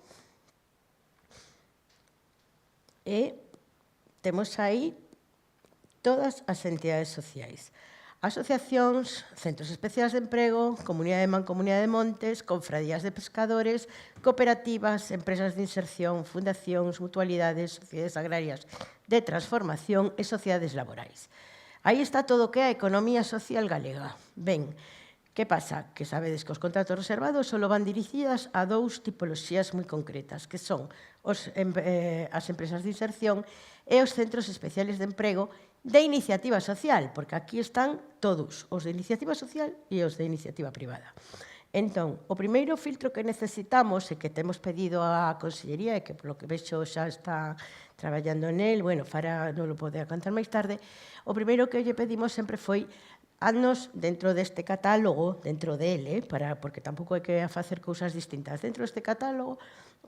e temos aí todas as entidades sociais. Asociacións, centros especiais de emprego, comunidade de mancomunidade de montes, confradías de pescadores, cooperativas, empresas de inserción, fundacións, mutualidades, sociedades agrarias de transformación e sociedades laborais. Aí está todo o que é a economía social galega. Ben, que pasa? Que sabedes que os contratos reservados só van dirixidas a dous tipoloxías moi concretas, que son as empresas de inserción e os centros especiales de emprego de iniciativa social, porque aquí están todos, os de iniciativa social e os de iniciativa privada. Entón, o primeiro filtro que necesitamos e que temos pedido á Consellería e que polo que vexo xa está traballando nel, bueno, Fara non lo pode contar máis tarde, o primeiro que lle pedimos sempre foi haznos dentro deste catálogo, dentro dele, porque tampouco hai que facer cousas distintas, dentro deste catálogo,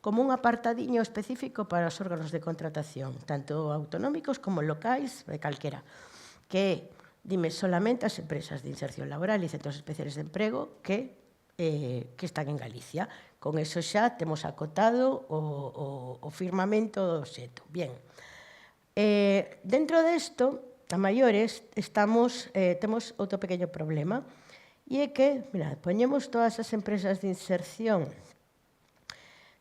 como un apartadiño específico para os órganos de contratación, tanto autonómicos como locais, de calquera, que dime solamente as empresas de inserción laboral e centros especiales de emprego que están en Galicia. Con eso xa temos acotado o firmamento do xeto. Bien. Dentro desto, a maiores, temos outro pequeno problema, e é que, mirad, poñemos todas as empresas de inserción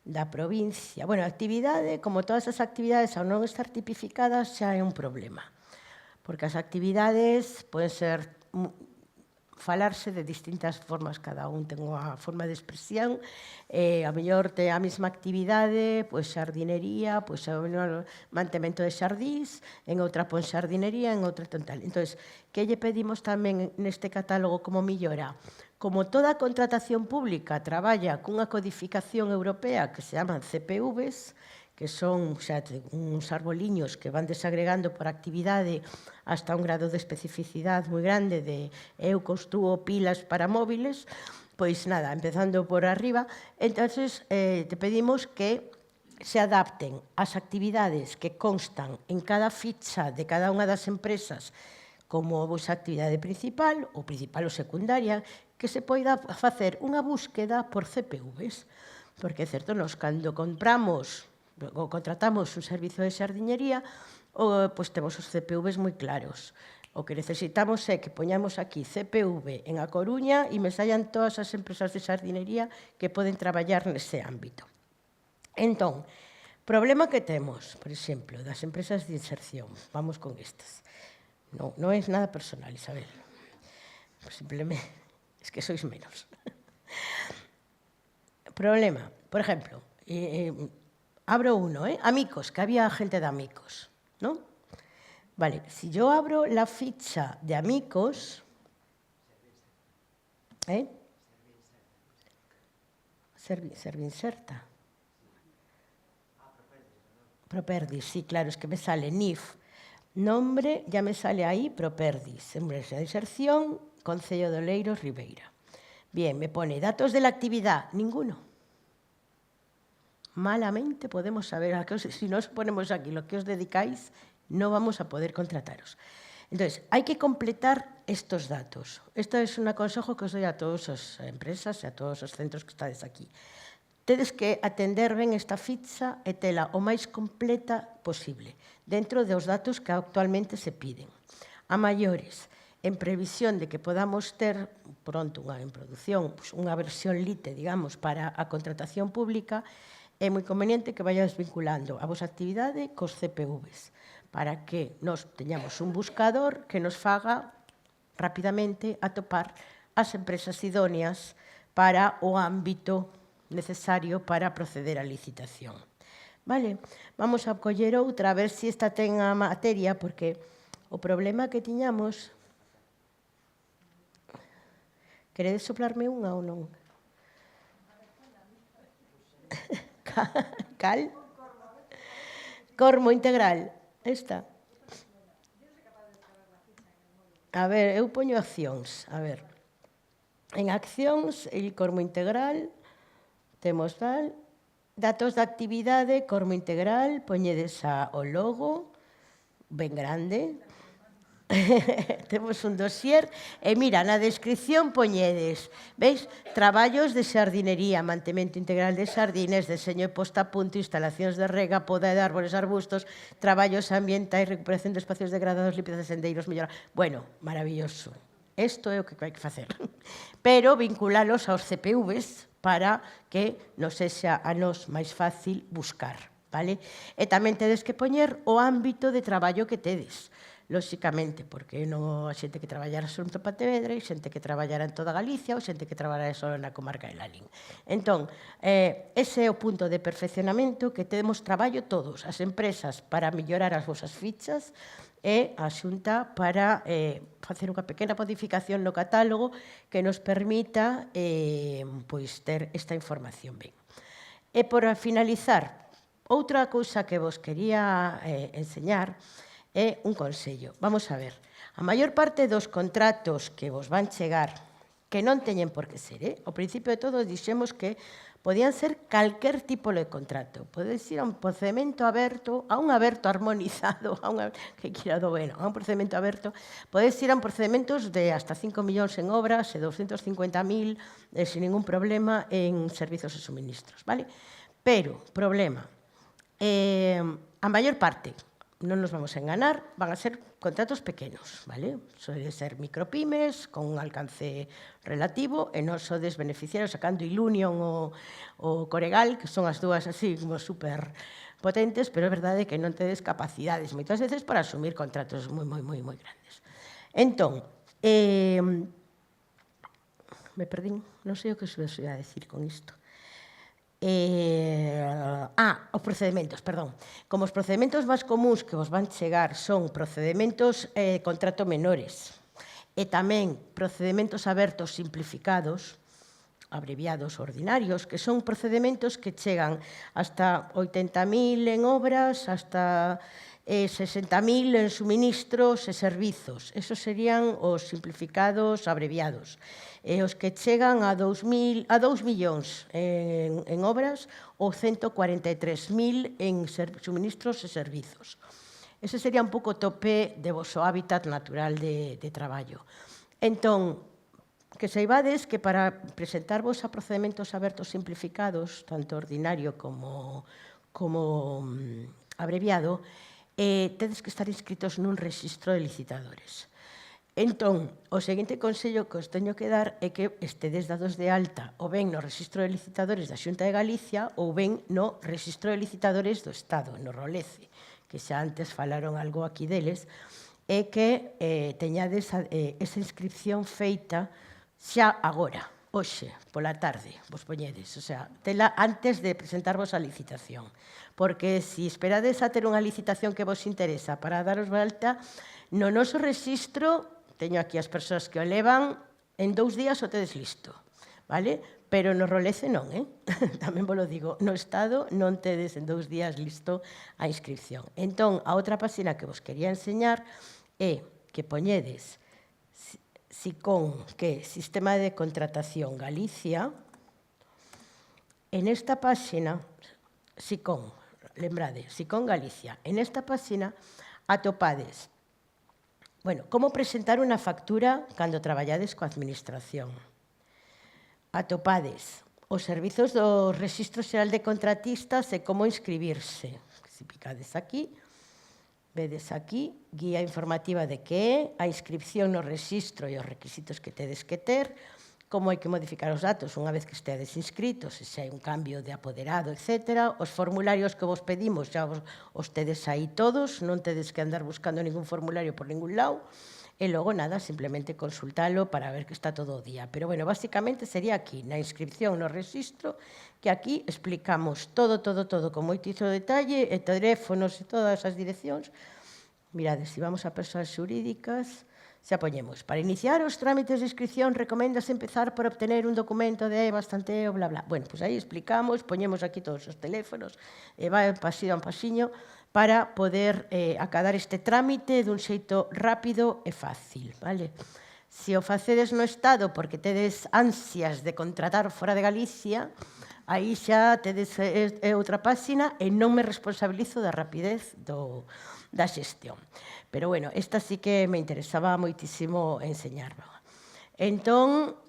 da provincia. Bueno, a actividade, como todas as actividades, ao non estar tipificadas, xa é un problema. Porque as actividades poden ser falarse de distintas formas, cada un ten unha forma de expresión, a mellor ten a mesma actividade, pois xardinería, pois mantemento de xardís, en outra pon xardinería, en outra tal. Entón, que lle pedimos tamén neste catálogo como millora? Como toda contratación pública traballa cunha codificación europea que se chaman CPVs, que son uns arboliños que van desagregando por actividade hasta un grado de especificidade moi grande de eu construo pilas para móviles, pois nada, empezando por arriba, entonces te pedimos que se adapten as actividades que constan en cada ficha de cada unha das empresas como a actividade principal ou secundaria, que se poida facer unha búsqueda por CPVs. Porque é certo, nos cando compramos ou contratamos un servizo de xardiñería, pois temos os CPVs moi claros. O que necesitamos é que poñamos aquí CPV en A Coruña e me saian todas as empresas de xardinería que poden traballar nese ámbito. Entón, problema que temos, por exemplo, das empresas de inserción. Vamos con estas. Non é nada personal, Isabel. Simplemente, es que sois menos. Problema, por exemplo, abro uno, Amicos, que había gente de Amicos, ¿no? Vale, si yo abro la ficha de Amicos, Servinserta. Properdis, sí, claro, es que me sale NIF. Nombre, ya me sale ahí, Properdis. Empresa de inserción, Concello de Oleiros, Ribeira. Bien, me pone datos de la actividad, ninguno. Malamente podemos saber, si no os ponemos aquí lo que os dedicáis, no vamos a poder contrataros. Entonces, hay que completar estos datos. Esto es un consejo que os doy a todas as empresas e a todos os centros que estades aquí. Tedes que atender ben esta ficha e tela o máis completa posible, dentro dos datos que actualmente se piden. A maiores, en previsión de que podamos ter pronto en produción unha versión lite, digamos, para a contratación pública, é moi conveniente que vayades vinculando a vosa actividade cos CPVs para que nos teñamos un buscador que nos faga rapidamente atopar as empresas idóneas para o ámbito necesario para proceder á licitación. Vale, vamos a coller outra, a ver se esta ten a materia, porque o problema que tiñamos... Queredes soplarme unha ou non? Cal? Cormo integral. Esta. A ver, eu poño accións. A ver. En accións, el cormo integral, temos tal, datos de actividade, cormo integral, poñedes o logo, ben grande. Temos un dossier e mira, na descripción poñedes, veis, traballos de xardinería, mantemento integral de xardines, deseño e posta a punto, instalacións de rega, poda de árbores, arbustos, traballos ambientais, recuperación de espacios degradados, limpieza de sendeiros, mellora. Bueno, maravilloso. Isto é o que hai que facer. Pero vinculalos aos CPVs para que nos sexa a nos máis fácil buscar. Vale? E tamén tedes que poñer o ámbito de traballo que tedes. Lóxicamente, porque non a xente que traballara só en Pontevedra, e xente que traballara en toda Galicia, ou xente que traballara só na comarca de Lalín. Entón, ese é o punto de perfeccionamento que temos traballo todos, as empresas para mellorar as vosas fichas, e a Xunta para facer unha pequena modificación no catálogo que nos permita ter esta información ben. E por finalizar, outra cousa que vos quería enseñar é un consello. Vamos a ver, a maior parte dos contratos que vos van chegar, que non teñen por que ser, ao principio de todo dixemos que podían ser calquer tipo de contrato. Podes ir a un procedimento aberto, a un aberto armonizado, a un procedimento aberto. Podes ir a un procedimentos de hasta 5 millóns en obras e 250.000 sin ningún problema en servizos e suministros. Pero, problema, a maior parte, non nos vamos a enganar, van a ser contratos pequenos, Soden ser micropymes con un alcance relativo e non sodes beneficiarios sacando Ilunion ou Coregal, que son as dúas así como super potentes, pero é verdade que non tedes capacidades moitas veces para asumir contratos moi grandes. Entón, me perdín, non sei o que se ia a decir con isto. Os procedimentos, perdón. Como os procedimentos máis comuns que vos van chegar son procedimentos contrato menores e tamén procedimentos abertos simplificados, abreviados ordinarios, que son procedimentos que chegan hasta 80.000 en obras, hasta 60.000 en suministros e servizos. Esos serían os simplificados abreviados. E os que chegan a 2 millóns en obras ou 143.000 en suministros e servizos. Ese sería un pouco o tope de vosso hábitat natural de traballo. Entón, que saibades que para presentarvos a procedementos abertos simplificados, tanto ordinario como abreviado, tedes que estar inscritos nun rexistro de licitadores. Entón, o seguinte consello que os teño que dar é que estedes dados de alta ou ben no rexistro de licitadores da Xunta de Galicia ou ben no rexistro de licitadores do Estado, no Rolece, que xa antes falaron algo aquí deles, e que teñades esa inscripción feita xa agora, hoxe, pola tarde, vos poñedes, o sea, tela antes de presentarvos a licitación. Porque se esperades a ter unha licitación que vos interesa para daros de alta, no noso rexistro, teño aquí as persoas que o levan, en 2 días o tedes listo, vale? Pero no Rolece non, tamén vos lo digo, no Estado non tedes en 2 días listo a inscripción. Entón, a outra página que vos quería enseñar é que poñedes SICON, que é Sistema de Contratación Galicia. En esta página, SICON, lembrade, SICON Galicia. En esta página atopades como presentar unha factura cando traballades coa administración. Atopades os servizos do Rexistro Xeral de Contratistas e como inscribirse. Se picades aquí, vedes aquí, guía informativa de que é, a inscripción no rexistro e os requisitos que tedes que ter, como hai que modificar os datos unha vez que estedes inscritos, se hai un cambio de apoderado, etc. Os formularios que vos pedimos xa os tedes aí todos, non tedes que andar buscando ningún formulario por ningún lado, e logo nada, simplemente consultalo para ver que está todo o día. Pero, basicamente sería aquí, na inscripción no rexistro, que aquí explicamos todo con moitísimo detalle, e teléfonos e todas as direccións. Mirades, se vamos a persoas xurídicas, xa poñemos. Para iniciar os trámites de inscripción, recoméndase empezar por obtener un documento de bastanteo, bla, bla. Pois aí explicamos, poñemos aquí todos os teléfonos, e vai pasido a un pasiño, para poder acadar este trámite dun xeito rápido e fácil, vale? Se o facedes no Estado porque tedes ansias de contratar fora de Galicia, aí xa tedes outra páxina e non me responsabilizo da rapidez da xestión. Pero, esta sí que me interesaba moitísimo enseñarla. Entón,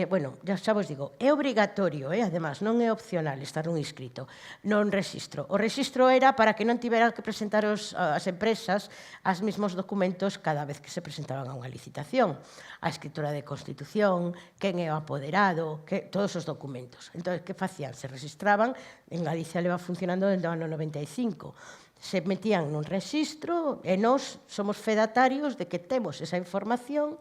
bueno, xa vos digo, é obrigatorio, además, non é opcional estar nun inscrito, non rexistro. O rexistro era para que non tiveran que presentar as empresas as mesmos documentos cada vez que se presentaban a unha licitación. A escritura de Constitución, quen é o apoderado, todos os documentos. Entón, que facían? Se registraban, en Galicia leva funcionando desde o ano 95. Se metían nun rexistro e nós somos fedatarios de que temos esa información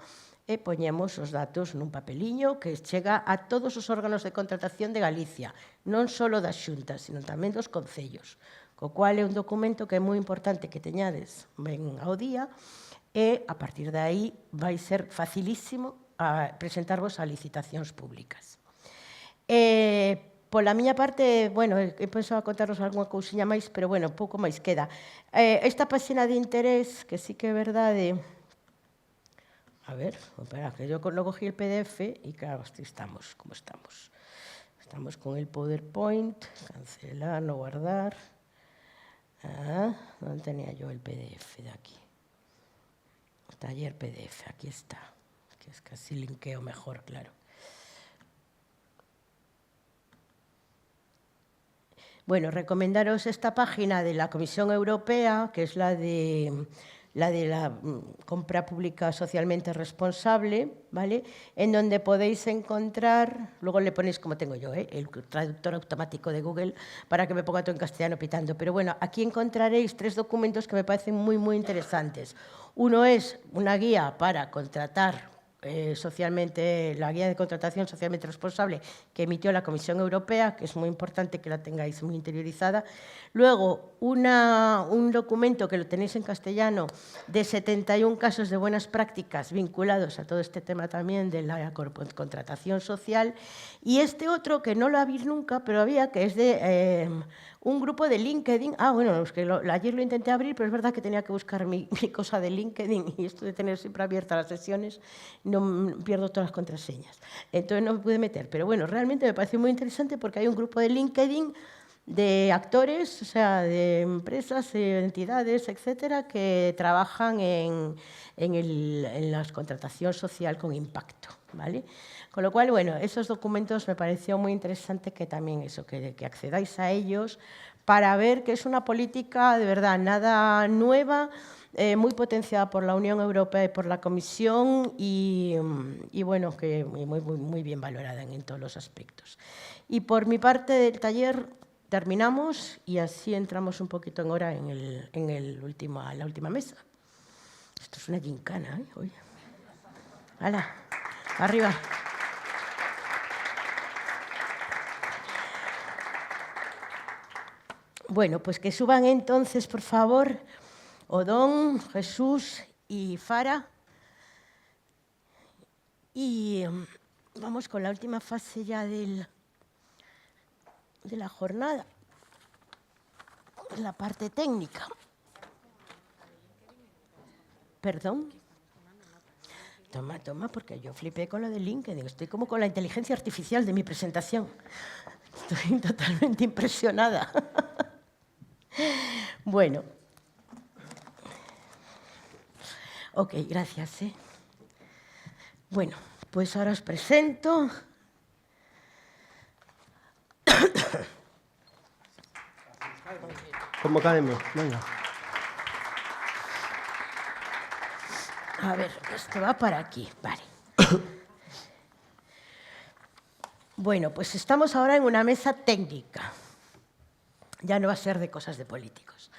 e poñemos os datos nun papeliño que chega a todos os órganos de contratación de Galicia, non só das xuntas, sino tamén dos concellos, co cual é un documento que é moi importante que teñades ben ao día e, a partir de aí, vai ser facilísimo presentarvos a licitacións públicas. Pola miña parte, bueno, he pensado contaros algunha cousiña máis, pero, bueno, pouco máis queda. Esta páxina de interés, que sí que é verdade. A ver, espera, que yo no cogí el PDF y claro, estamos como estamos. Estamos con el PowerPoint, cancelar, no guardar. ¿Dónde tenía yo el PDF de aquí? Taller PDF, aquí está. Que es que así linkeo mejor, claro. Bueno, recomendaros esta página de la Comisión Europea, que es la de la compra pública socialmente responsable, ¿vale? En donde podéis encontrar, luego le ponéis como tengo yo, el traductor automático de Google, para que me ponga todo en castellano pitando. Pero bueno, aquí encontraréis 3 documentos que me parecen muy, muy interesantes. Uno es una guía para contratar socialmente, la guía de contratación socialmente responsable que emitió la Comisión Europea, que es muy importante que la tengáis muy interiorizada. Luego, un documento que lo tenéis en castellano de 71 casos de buenas prácticas vinculados a todo este tema también de la contratación social. Y este otro, que no lo habéis nunca, pero había, que es de un grupo de LinkedIn. Bueno, es que ayer lo intenté abrir, pero es verdad que tenía que buscar mi cosa de LinkedIn y esto de tener siempre abiertas las sesiones, no pierdo todas las contraseñas. Entonces no me pude meter. Pero bueno, realmente me pareció muy interesante porque hay un grupo de LinkedIn de actores, o sea, de empresas, entidades, etcétera, que trabajan en la contratación social con impacto, ¿vale? Con lo cual, bueno, esos documentos me pareció muy interesante que también eso, que accedáis a ellos para ver que es una política de verdad nada nueva, muy potenciada por la Unión Europea y por la Comisión y bueno, que muy bien valorada en todos los aspectos. Y por mi parte del taller terminamos y así entramos un poquito en hora en la última mesa. Esto es una gincana, ¿eh? Oye. ¡Hala! ¡Arriba! Bueno, pues que suban entonces, por favor, Odón, Jesús y Fara. Y vamos con la última fase ya de la jornada, la parte técnica. ¿Perdón? Toma, porque yo flipé con lo de LinkedIn. Estoy como con la inteligencia artificial de mi presentación. Estoy totalmente impresionada. Bueno. Ok, gracias. Bueno, pues ahora os presento. Como academia, venga. A ver, esto va para aquí, vale. Bueno, pues estamos ahora en una mesa técnica. Ya no va a ser de cosas de políticos.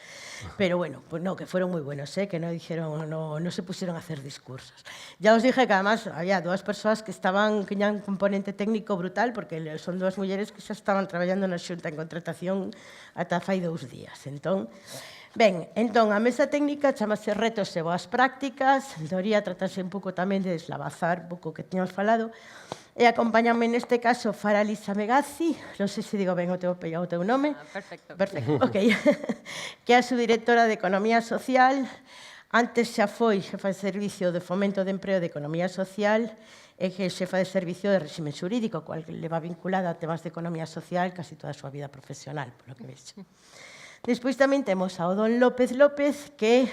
Pero bueno, pues no, que fueron muy buenos, que no dijeron, no se pusieron a hacer discursos. Ya os dije que además había 2 persoas que teñan un componente técnico brutal, porque son 2 mulleres que xa estaban traballando na Xunta en contratación ata fai 2 días. Entón, a mesa técnica chamase Retos e Boas Prácticas. En teoría, tratase un pouco tamén de deslavazar un pouco o que tiñamos falado. E acompáñame neste caso Fara Lisa Megazzi, non sei se digo ben o teu nome. Perfecto. Perfecto, ok. Que é a subdirectora de Economía Social. Antes xa foi xefa de Servicio de Fomento de Empreo de Economía Social e xefa de Servicio de Réxime Xurídico, cual leva vinculada a temas de economía social casi toda a súa vida profesional, por lo que vexo. Despois tamén temos ao don López López, que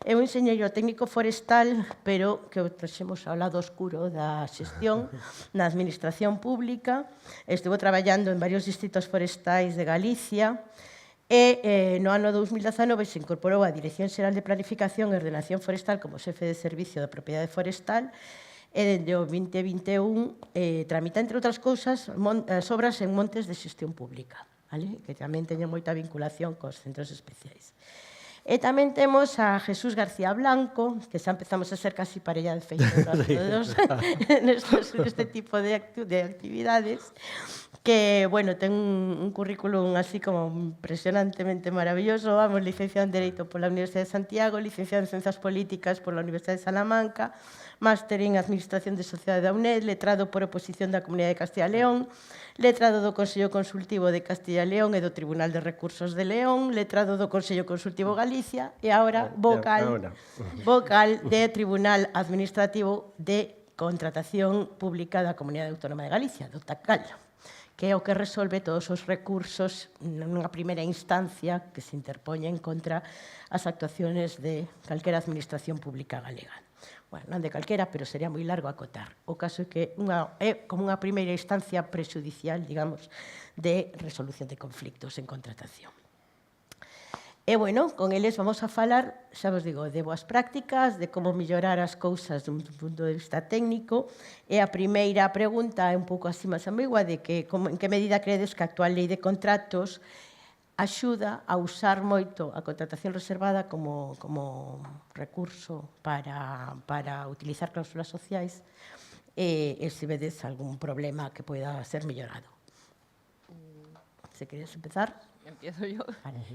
é un enxeñeiro técnico forestal, pero que o traxemos ao lado oscuro da xestión na administración pública. Estivo traballando en varios distritos forestais de Galicia e no ano 2019 se incorporou á Dirección Xeral de Planificación e Ordenación Forestal como xefe de Servicio da Propiedade Forestal e dende o 2021 tramita, entre outras cousas, as obras en montes de xestión pública, que tamén teñen moita vinculación cos centros especiais. E tamén temos a Jesús García Blanco, que xa empezamos a ser casi parella de feito neste tipo de actividades, que, bueno, ten un currículum así como impresionantemente maravilloso, vamos, licenciado en Dereito pola Universidade de Santiago, licenciado en Ciencias Políticas pola Universidade de Salamanca, máster en Administración de Sociedade da UNED, letrado por oposición da Comunidade de Castilla e León, letrado do Consello Consultivo de Castilla e León e do Tribunal de Recursos de León, letrado do Consello Consultivo Galicia e agora vocal de Tribunal Administrativo de Contratación Pública da Comunidade Autónoma de Galicia, do TACAL, que é o que resolve todos os recursos nunha primeira instancia que se interpoñen contra as actuaciones de calquera administración pública galega. Bueno, non de calquera, pero sería moi largo acotar. O caso é que é como unha primeira instancia prexudicial, digamos, de resolución de conflictos en contratación. E, bueno, con eles vamos a falar, xa vos digo, de boas prácticas, de como mellorar as cousas dun punto de vista técnico, e a primeira pregunta é un pouco así máis ambigua, de que en que medida credes que a actual lei de contratos axuda a usar moito a contratación reservada como recurso para utilizar cláusulas sociais e se vedes algún problema que poida ser mellorado. Se queres empezar? Empiezo yo. Vale.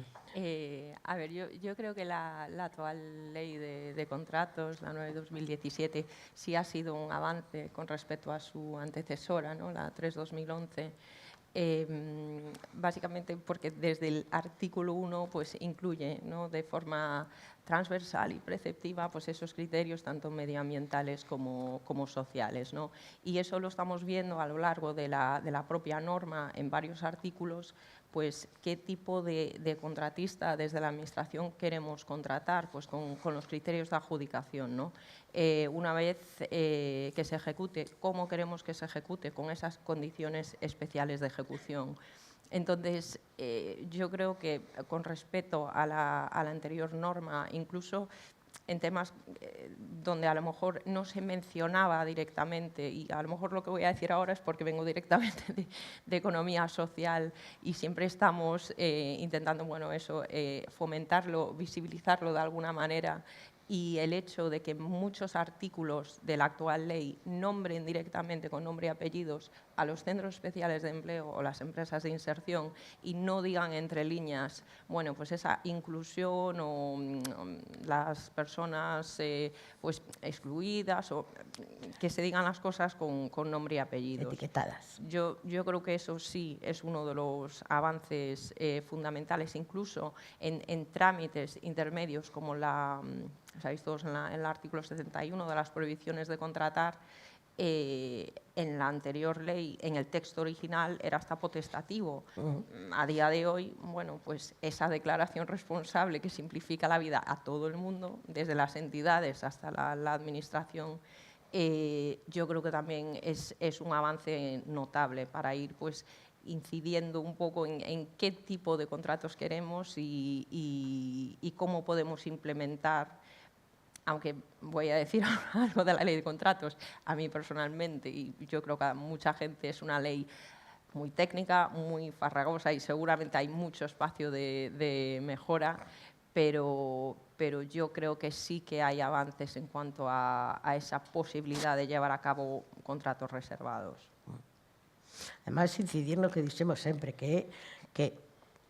A ver, yo creo que la actual ley de contratos, la 9/2017, sí ha sido un avance con respecto a su antecesora, ¿no? La 3/2011. Básicamente porque desde el artículo 1 pues, incluye, ¿no? De forma transversal y preceptiva pues, esos criterios tanto medioambientales como sociales, ¿no? Y eso lo estamos viendo a lo largo de la propia norma en varios artículos, pues qué tipo de contratista desde la Administración queremos contratar, pues con los criterios de adjudicación, ¿no? Una vez que se ejecute, cómo queremos que se ejecute con esas condiciones especiales de ejecución. Entonces, yo creo que con respecto a la anterior norma, incluso en temas donde a lo mejor no se mencionaba directamente, y a lo mejor lo que voy a decir ahora es porque vengo directamente de economía social y siempre estamos intentando, bueno, eso, fomentarlo, visibilizarlo de alguna manera, y el hecho de que muchos artículos de la actual ley nombren directamente con nombre y apellidos a los centros especiales de empleo o las empresas de inserción y no digan entre líneas, bueno, pues esa inclusión o las personas pues excluidas, o que se digan las cosas con nombre y apellidos. Etiquetadas. Yo creo que eso sí es uno de los avances fundamentales, incluso en trámites intermedios como sabéis todos en el artículo 71 de las prohibiciones de contratar. En la anterior ley, en el texto original, era hasta potestativo. A día de hoy, bueno, pues esa declaración responsable que simplifica la vida a todo el mundo, desde las entidades hasta la administración, yo creo que también es un avance notable para ir pues incidiendo un poco en qué tipo de contratos queremos y cómo podemos implementar. Aunque voy a decir algo de la ley de contratos, a mí personalmente, y yo creo que a mucha gente, es una ley muy técnica, muy farragosa y seguramente hay mucho espacio de mejora, pero yo creo que sí que hay avances en cuanto a esa posibilidad de llevar a cabo contratos reservados. Además, incidir no que dixemos sempre, que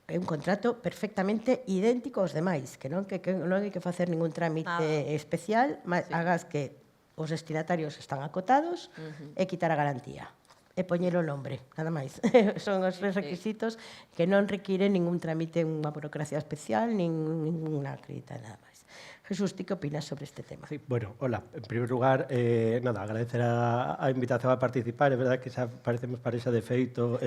é un contrato perfectamente idéntico aos demais, que non hai que facer ningún trámite especial, hagas que os destinatarios están acotados e quitar a garantía e poñer o nombre, nada máis. Son os tres requisitos que non requiren ningún trámite, unha burocracia especial, ninguna acredita, nada máis. Jesús, ¿tú qué opinas sobre este tema? Sí, bueno, hola. En primer lugar, nada, agradecer a invitación a participar. É verdad que xa parecemos parexa de feito,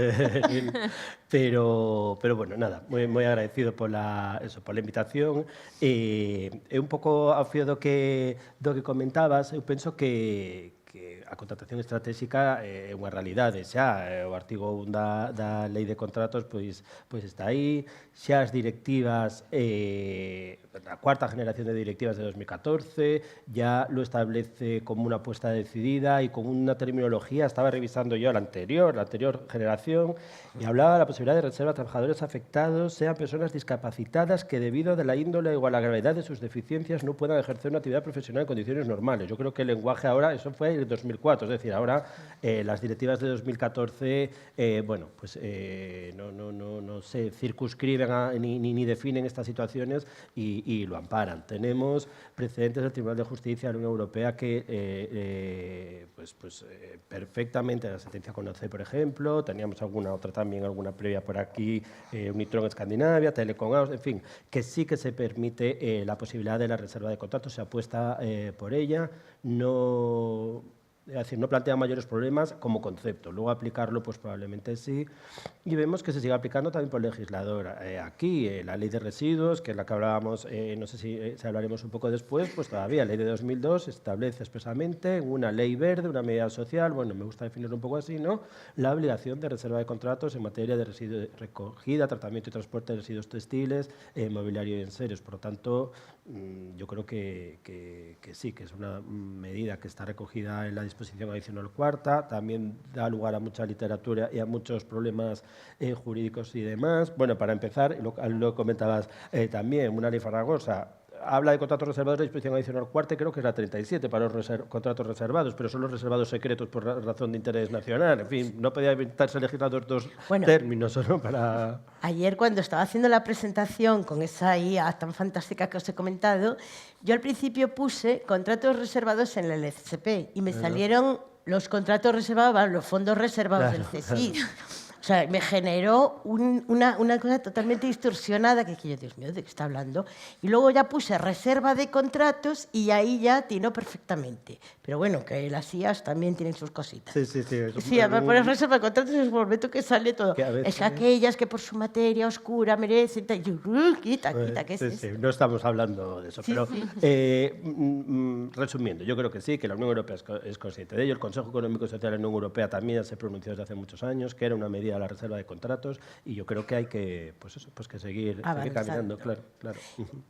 pero bueno, nada, moi agradecido pola invitación. E un pouco ao fío do que comentabas, eu penso que a contratación estratégica é unha realidade xa. O artigo 1 da Lei de Contratos pois está aí. Xa as directivas, a cuarta generación de directivas de 2014 ya lo establece como una apuesta decidida y con una terminología. Estaba revisando yo la anterior generación, y hablaba de la posibilidad de reserva a trabajadores afectados, sean personas discapacitadas que debido a la índole o a la gravedad de sus deficiencias no puedan ejercer una actividad profesional en condiciones normales. Yo creo que el lenguaje ahora, eso fue en 2004, es decir, ahora las directivas de 2014, bueno, pues no se circunscriben ni definen estas situaciones y lo amparan. Tenemos precedentes del Tribunal de Justicia de la Unión Europea que perfectamente, la sentencia con OC, por ejemplo, teníamos alguna otra también, alguna previa por aquí, Unitron Escandinavia, Telecom Aus, en fin, que sí que se permite la posibilidad de la reserva de contratos, se apuesta por ella, es decir, no plantea mayores problemas como concepto. Luego aplicarlo, pues probablemente sí. Y vemos que se sigue aplicando también por el legislador. Aquí, la ley de residuos, que es la que hablábamos, no sé si hablaremos un poco después, pues todavía la ley de 2002 establece expresamente una ley verde, una medida social, bueno, me gusta definirlo un poco así, ¿no? La obligación de reserva de contratos en materia de residuos, recogida, tratamiento y transporte de residuos textiles, mobiliario y enseres. Por lo tanto, yo creo que sí, que es una medida que está recogida en la disposición adicional cuarta, también da lugar a mucha literatura y a muchos problemas jurídicos y demás. Bueno, para empezar, lo comentabas también, una ley farragosa habla de contratos reservados, la disposición adicional cuarta, y creo que es la 37 para los contratos reservados, pero son los reservados secretos por razón de interés nacional. En fin, no podía inventarse el legislador dos términos solo para... Ayer, cuando estaba haciendo la presentación con esa IA tan fantástica que os he comentado, yo al principio puse contratos reservados en el LCP y me salieron los contratos reservados, los fondos reservados del CSIC. O sea, me generó una cosa totalmente distorsionada, que yo, Dios mío, ¿de qué está hablando? Y luego ya puse reserva de contratos y ahí ya atinó perfectamente. Pero bueno, que las IAs también tienen sus cositas. Sí. Sí, además poner reserva de contratos es el momento que sale todo. Es aquellas que por su materia oscura merecen... Quita, ¿qué es eso? Sí, no estamos hablando de eso. Sí, pero, sí. Resumiendo, yo creo que sí, que la Unión Europea es consciente de ello. El Consejo Económico y Social de la Unión Europea también se pronunció desde hace muchos años, que era una medida a la reserva de contratos, y yo creo que hay que, que seguir caminando, claro.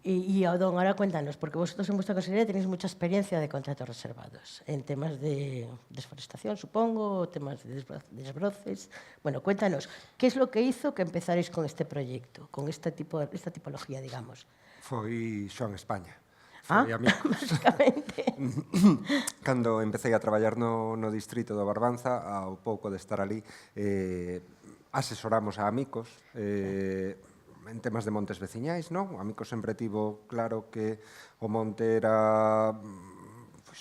Y Odón, ahora cuéntanos, porque vosotros en vuestra consejería tenéis mucha experiencia de contratos reservados, en temas de desforestación, supongo, temas de desbroces. Bueno, cuéntanos, ¿qué es lo que hizo que empezarais con este proyecto, con esta tipología, digamos? Foi Xoan España. Basicamente. Cando empecé a traballar no distrito do Barbanza, ao pouco de estar ali, asesoramos a Amicos en temas de montes veciñais, non? Amicos sempre tivo claro que o monte era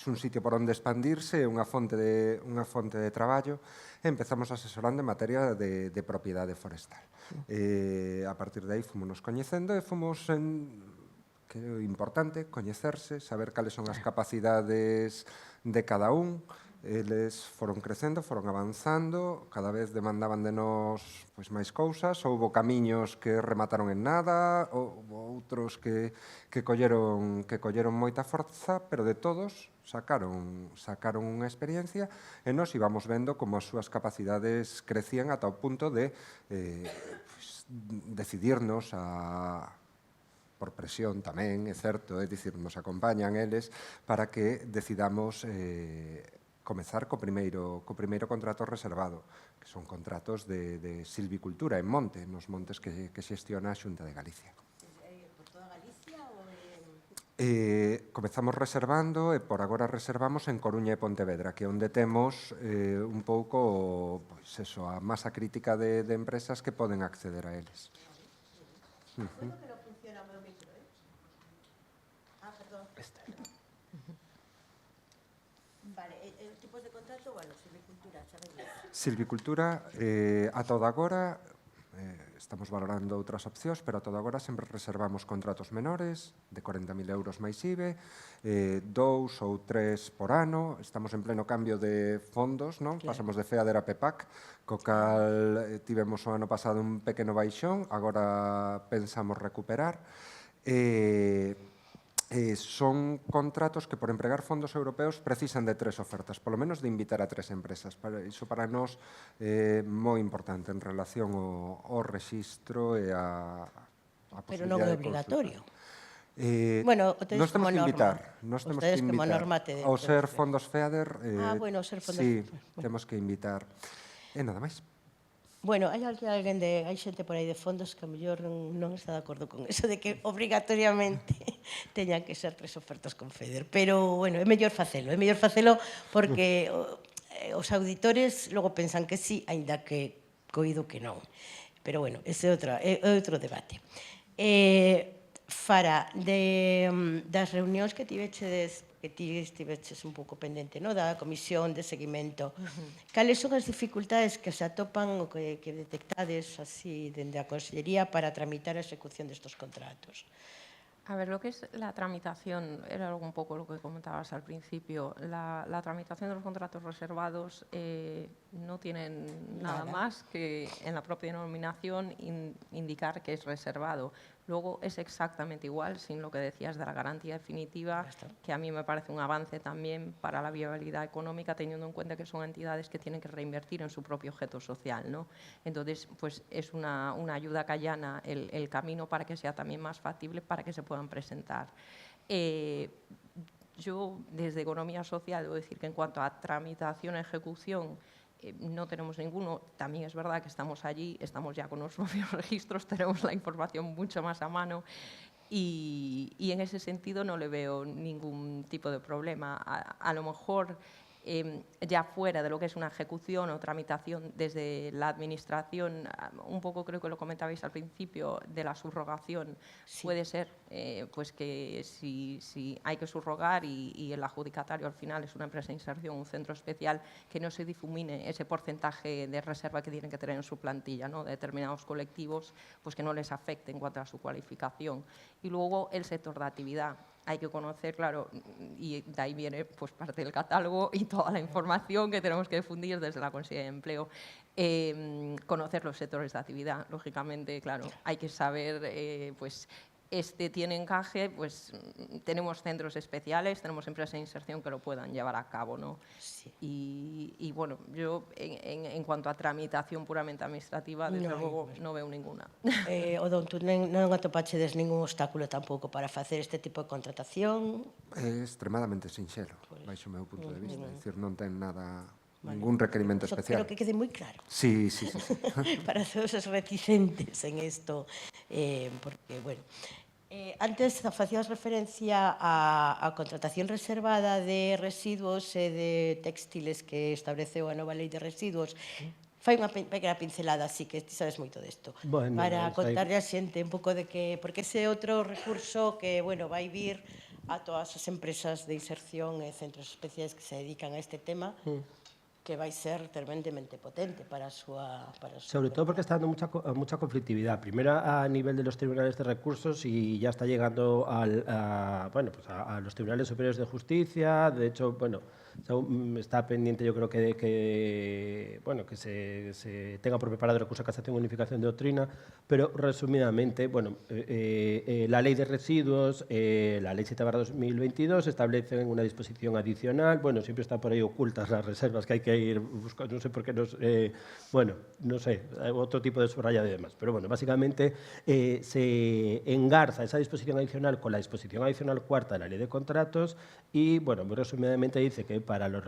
un sitio por onde expandirse, unha fonte de traballo, e empezamos asesorando en materia de propiedade forestal. A partir de aí fomos nos coñecendo e fomos que é importante coñecerse, saber cales son as capacidades de cada un. Eles foron crecendo, foron avanzando, cada vez demandaban de nós máis cousas, houbo camiños que remataron en nada, outros que colleron moita forza, pero de todos sacaron unha experiencia e nós íbamos vendo como as súas capacidades crecían ata o punto de decidirnos por presión tamén, é certo, é dicir, nos acompañan eles para que decidamos comezar co primeiro contrato reservado, que son contratos de silvicultura en monte, nos montes que xestiona a Xunta de Galicia. Por toda Galicia ou Comezamos reservando e por agora reservamos en Coruña e Pontevedra, que é onde temos un pouco a masa crítica de empresas que poden acceder a eles. Tipos de contrato, bueno, silvicultura, sabes? Silvicultura, ata o de agora, estamos valorando outras opcións, pero a todo agora sempre reservamos contratos menores, de 40.000 euros máis IBE, 2 ou 3 por ano, estamos en pleno cambio de fondos, non? Pasamos de FEADER a PEPAC, co cal tivemos o ano pasado un pequeno baixón, agora pensamos recuperar. Son contratos que por empregar fondos europeos precisan de 3 ofertas, polo menos de invitar a 3 empresas. Iso para nós é moi importante en relación ao rexistro e a Pero non é obligatorio. Bueno, tedes como norma. Nós temos Ustedes que como invitar. norma tedes Ao ser fondos FEADER, bueno, ao ser fondos sí, FEADER. temos que invitar. E nada máis. Bueno, hai xente por aí de fondos que a mellor non está de acordo con eso de que obrigatoriamente teñan que ser 3 ofertas con FEDER, pero, bueno, é mellor facelo porque os auditores logo pensan que sí, aínda que coido que non. Pero, bueno, ese é outro debate. Fara, das reunións que tivechedes, que ti estiveches un pouco pendente, da comisión de seguimento, cales son as dificultades que se atopan ou que detectades así dende a Consellería para tramitar a execución destes contratos? A ver, lo que es la tramitación, era un poco lo que comentabas al principio, la tramitación de los contratos reservados no tienen nada más que en la propia denominación indicar que es reservado. Luego es exactamente igual, sin lo que decías de la garantía definitiva, que a mí me parece un avance también para la viabilidad económica, teniendo en cuenta que son entidades que tienen que reinvertir en su propio objeto social, ¿no? Entonces, pues es una ayuda que allana el camino para que sea también más factible para que se puedan presentar. Yo, desde Economía Social, debo decir que en cuanto a tramitación e ejecución, no tenemos ninguno. También es verdad que estamos allí, estamos ya con los propios registros, tenemos la información mucho más a mano y en ese sentido no le veo ningún tipo de problema. A lo mejor ya fuera de lo que es una ejecución o tramitación desde la administración, un poco creo que lo comentabais al principio, de la subrogación, puede ser pues que si hay que subrogar y el adjudicatario al final es una empresa de inserción, un centro especial, que no se difumine ese porcentaje de reserva que tienen que tener en su plantilla, ¿no? De determinados colectivos, pues que no les afecte en cuanto a su cualificación. Y luego el sector de actividad. Hay que conocer, claro, y de ahí viene pues parte del catálogo y toda la información que tenemos que difundir desde la Consellería de Empleo. Conocer los sectores de actividad, lógicamente, claro, hay que saber, pues, tiene encaje, pues tenemos centros especiales, tenemos empresas de inserción que lo puedan llevar a cabo, ¿no? Sí. Y bueno, yo en cuanto a tramitación puramente administrativa, desde luego no veo ninguna. Odón, tú non atopachedes ningún obstáculo tampouco para facer este tipo de contratación? É extremadamente sinxelo, baixo o meu punto de vista, é dicir, non ten nada... Ningún requerimento especial. Espero que quede moi claro. Sí. Para todos os reticentes en isto, porque, bueno, antes facías referencia á contratación reservada de residuos e de textiles que estableceu a nova lei de residuos. Fai unha pequena pincelada, así que ti sabes moito desto, para contarle a xente un pouco de que, porque ese outro recurso que, bueno, vai vir a todas as empresas de inserción e centros especiais que se dedican a este tema, que vai ser tremendamente potente para a súa... Sobre todo porque está dando mucha conflictividad. Primero a nivel de los tribunales de recursos y ya está llegando a los tribunales superiores de justicia. De hecho, bueno, está pendiente, yo creo que se tenga por preparado el recurso de casación y unificación de doctrina, pero resumidamente, bueno, la ley de residuos, la ley 7/2022 establecen una disposición adicional. Bueno, siempre están por ahí ocultas las reservas que hay que ir buscando, no sé por qué no sé, otro tipo de subrayado y demás, pero bueno, básicamente se engarza esa disposición adicional con la disposición adicional cuarta de la ley de contratos y, bueno, muy resumidamente dice que para la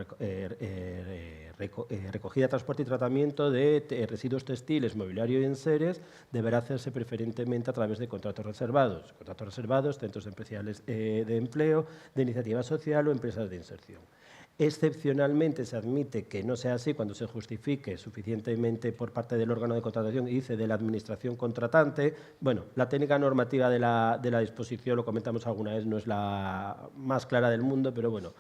recogida, transporte y tratamiento de residuos textiles, mobiliario y enseres deberá hacerse preferentemente a través de contratos reservados, centros especiales de empleo, de iniciativa social o empresas de inserción. Excepcionalmente se admite que no sea así cuando se justifique suficientemente por parte del órgano de contratación y dice de la administración contratante. Bueno, la técnica normativa de la disposición, lo comentamos alguna vez, no es la más clara del mundo, pero bueno.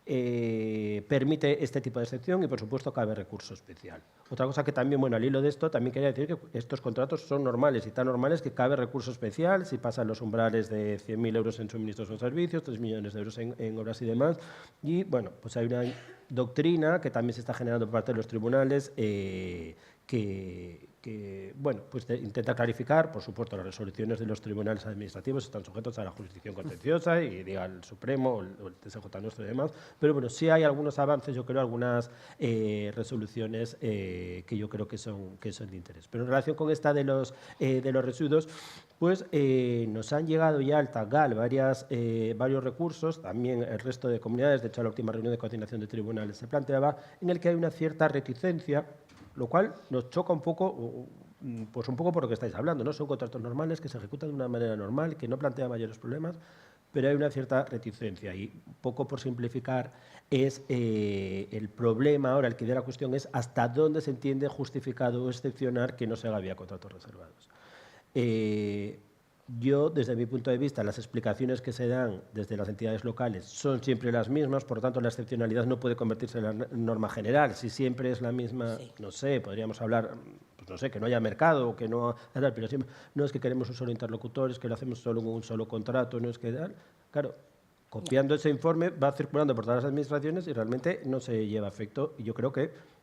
permite este tipo de excepción y, por supuesto, cabe recurso especial. Otra cosa que también, bueno, al hilo de esto, también quería decir que estos contratos son normales y tan normales que cabe recurso especial si pasan los umbrales de 100.000 euros en suministros o servicios, 3 millones de euros en obras y demás. Y, bueno, pues hay una doctrina que también se está generando por parte de los tribunales que bueno, pues intenta clarificar, por supuesto, las resoluciones de los tribunales administrativos están sujetos a la jurisdicción contenciosa y diga el Supremo o el TSJ nuestro y demás, pero bueno, sí hay algunos avances, yo creo, algunas resoluciones que yo creo que son de interés. Pero en relación con esta de los residuos, pues nos han llegado ya al TAGAL varios recursos, también el resto de comunidades, de hecho, la última reunión de coordinación de tribunales se planteaba, en el que hay una cierta reticencia, lo cual nos choca un poco, pues un poco por lo que estáis hablando, ¿no? Son contratos normales que se ejecutan de una manera normal, que no plantea mayores problemas, pero hay una cierta reticencia y, poco por simplificar, es el problema ahora, el que de la cuestión es hasta dónde se entiende justificado o excepcionar que no se haga vía contratos reservados. Yo, desde mi punto de vista, las explicaciones que se dan desde las entidades locales son siempre las mismas, por lo tanto, la excepcionalidad no puede convertirse en la norma general. Si siempre es la misma, sí, no sé, podríamos hablar, pues no sé, que no haya mercado o que no, pero siempre, no es que queremos un solo interlocutor, es que lo hacemos solo con un solo contrato, no es que tal. Claro, copiando ese informe va circulando por todas las administraciones y realmente no se lleva a efecto. Y yo creo que,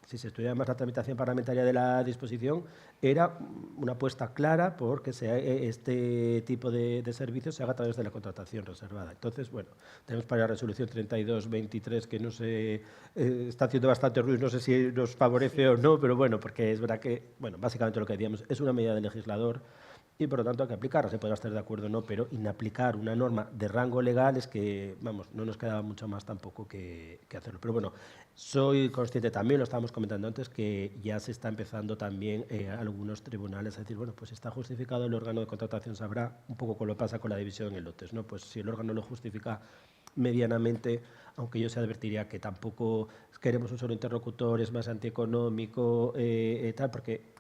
si se estudia más la tramitación parlamentaria de la disposición, era una apuesta clara porque este tipo de servicios se haga a través de la contratación reservada. Entonces, bueno, tenemos para la resolución 32-23 que no se está haciendo bastante ruido, no sé si nos favorece o no, pero bueno, porque es verdad que, bueno, básicamente lo que decíamos, es una medida del legislador y por lo tanto hay que aplicarla, se podrá estar de acuerdo o no, pero inaplicar una norma de rango legal es que, vamos, no nos quedaba mucho más tampoco que hacerlo. Pero bueno, soy consciente también, lo estábamos comentando antes, que ya se está empezando también algunos tribunales a decir, bueno, pues está justificado el órgano de contratación, sabrá un poco con lo que pasa con la división en lotes, ¿no? Pues si el órgano lo justifica medianamente, aunque yo se advertiría que tampoco queremos un solo interlocutor, es más antieconómico, tal, porque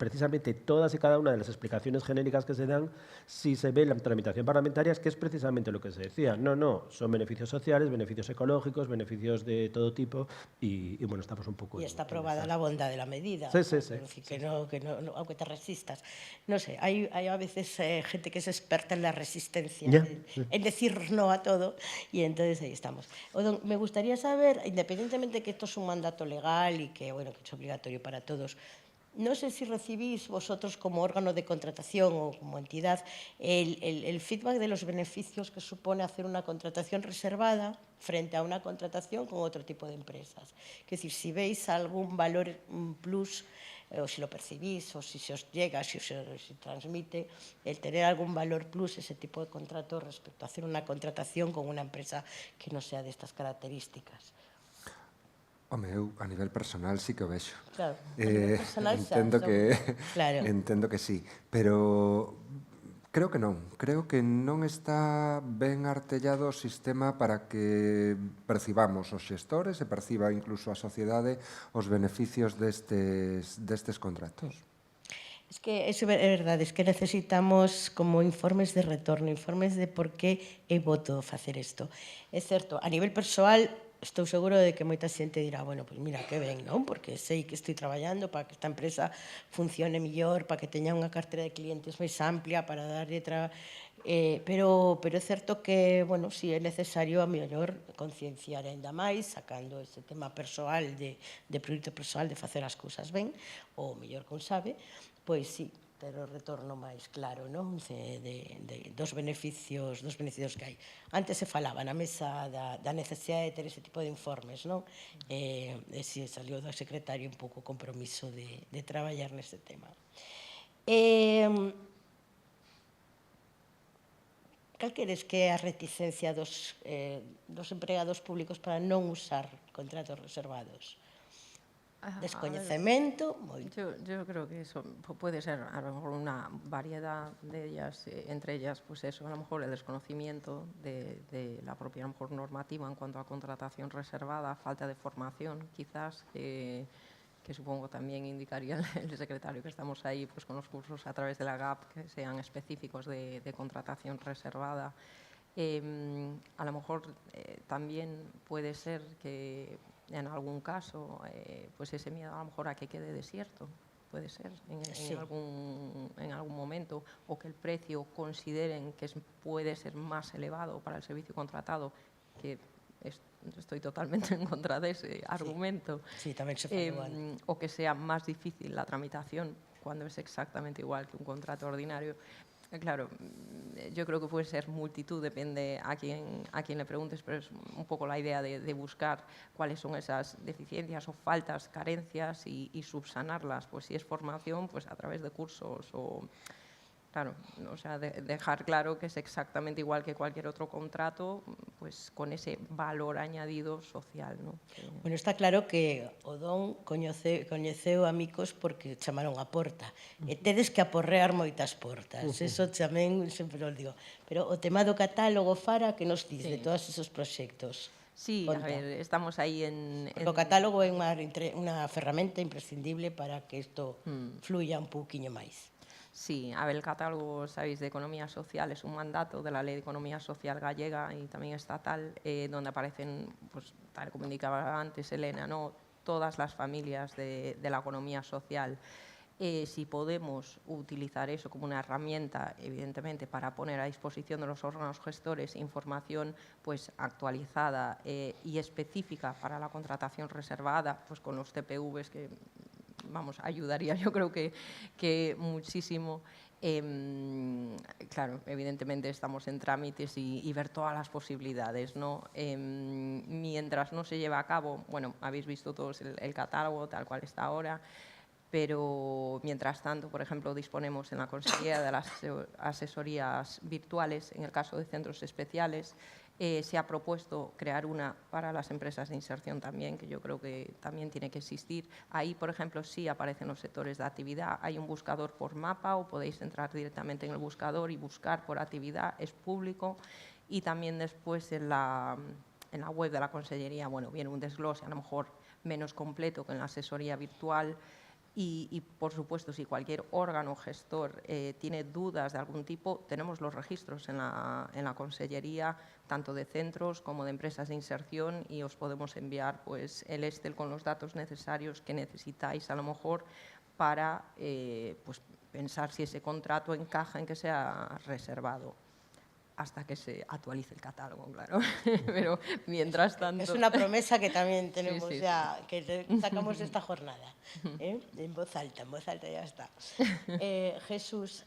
precisamente todas y cada una de las explicaciones genéricas que se dan, si se ve en la tramitación parlamentaria, es que es precisamente lo que se decía. No, son beneficios sociales, beneficios ecológicos, beneficios de todo tipo, y bueno, estamos un poco... Y está aprobada la bondad de la medida. Sí. Que no, aunque te resistas. No sé, hay a veces gente que es experta en la resistencia, en decir no a todo, y entonces ahí estamos. Odón, me gustaría saber, independientemente de que esto es un mandato legal y que, bueno, que es obligatorio para todos, no sé si recibís vosotros como órgano de contratación o como entidad el feedback de los beneficios que supone hacer una contratación reservada frente a una contratación con otro tipo de empresas. Es decir, si veis algún valor plus, o si lo percibís, o si se os llega, si transmite, el tener algún valor plus ese tipo de contrato respecto a hacer una contratación con una empresa que no sea de estas características. Home, eu a nivel personal sí que o vexo. Claro, a nivel personal entendo que sí, pero creo que non está ben artellado o sistema para que percibamos os xestores e perciba incluso a sociedade os beneficios destes contratos. Es que é verdade, es que necesitamos como informes de retorno, informes de por que é voto facer isto. É certo, a nivel persoal, estou seguro de que moita xente dirá, bueno, pois mira, que ben, non? Porque sei que estou traballando para que esta empresa funcione mellor, para que teña unha cartera de clientes máis amplia, para darlle pero é certo que, bueno, si é necesario a mellor concienciar ainda máis, sacando ese tema persoal, de proxecto persoal, de facer as cousas ben, ou mellor que un sabe, pois sí, ter o retorno máis claro, non? Dos beneficios que hai. Antes se falaba na mesa da necesidade de ter ese tipo de informes, non? E si salió do secretario un pouco o compromiso de traballar neste tema. Cal queres que é a reticencia dos empregados públicos para non usar contratos reservados? Descoñecemento, moito. Yo creo que eso puede ser a lo mejor una variedad de ellas, entre ellas, pues eso, a lo mejor el desconocimiento de la propia, a lo mejor, normativa en cuanto a contratación reservada, falta de formación, quizás, que supongo también indicaría el secretario que estamos ahí pues con los cursos a través de la GAP que sean específicos de contratación reservada. A lo mejor también puede ser que en algún caso pues ese miedo a lo mejor a que quede desierto, puede ser en algún momento, o que el precio consideren que puede ser más elevado para el servicio contratado, que estoy totalmente en contra de ese argumento, Sí, tamén se fala igual. o que sea más difícil la tramitación cuando es exactamente igual que un contrato ordinario. Claro, yo creo que puede ser multitud, depende a quién le preguntes, pero es un poco la idea de buscar cuáles son esas deficiencias o faltas, carencias y subsanarlas. Pues si es formación, pues a través de cursos o... Claro, o sea, dejar claro que es exactamente igual que cualquier otro contrato, pues con ese valor añadido social, ¿no? Bueno, está claro que o Don coñeceu amigos porque chamaron a porta. E tedes que aporrear moitas portas. Eso tamén sempre o digo. Pero o tema do catálogo, Fara, que nos diz de todos esos proxectos? Sí, a ver, estamos aí en... Porque o catálogo é unha ferramenta imprescindible para que isto fluya un pouquiño máis. Sí, a ver, el catálogo, sabéis, de economía social es un mandato de la Ley de Economía Social gallega y también estatal, donde aparecen, pues, tal como indicaba antes Elena, ¿no?, todas las familias de la economía social. Si podemos utilizar eso como una herramienta, evidentemente, para poner a disposición de los órganos gestores información pues, actualizada y específica para la contratación reservada, pues con los TPVs que... vamos, ayudaría yo creo que muchísimo. Claro, evidentemente estamos en trámites y ver todas las posibilidades, ¿no? Mientras no se lleva a cabo, bueno, habéis visto todos el catálogo tal cual está ahora, pero mientras tanto, por ejemplo, disponemos en la Consejería de las asesorías virtuales, en el caso de centros especiales. Se ha propuesto crear una para las empresas de inserción también, que yo creo que también tiene que existir. Ahí, por ejemplo, sí aparecen los sectores de actividad. Hay un buscador por mapa o podéis entrar directamente en el buscador y buscar por actividad, es público. Y también después en la web de la Consellería, bueno, viene un desglose a lo mejor menos completo que en la asesoría virtual. Y, por supuesto, si cualquier órgano gestor tiene dudas de algún tipo, tenemos los registros en la Consellería, tanto de centros como de empresas de inserción, y os podemos enviar pues, el Excel con los datos necesarios que necesitáis a lo mejor para pues, pensar si ese contrato encaja en que sea reservado, hasta que se actualice el catálogo, claro. Pero mientras tanto... Es una promesa que también tenemos sí, ya, que sacamos de esta jornada. En voz alta ya está. Jesús,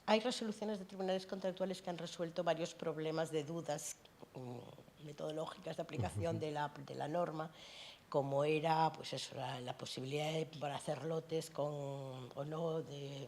hay resoluciones de tribunales contractuales que han resuelto varios problemas de dudas metodológicas de aplicación de la norma, como era pues eso, la posibilidad de para hacer lotes con, o no, de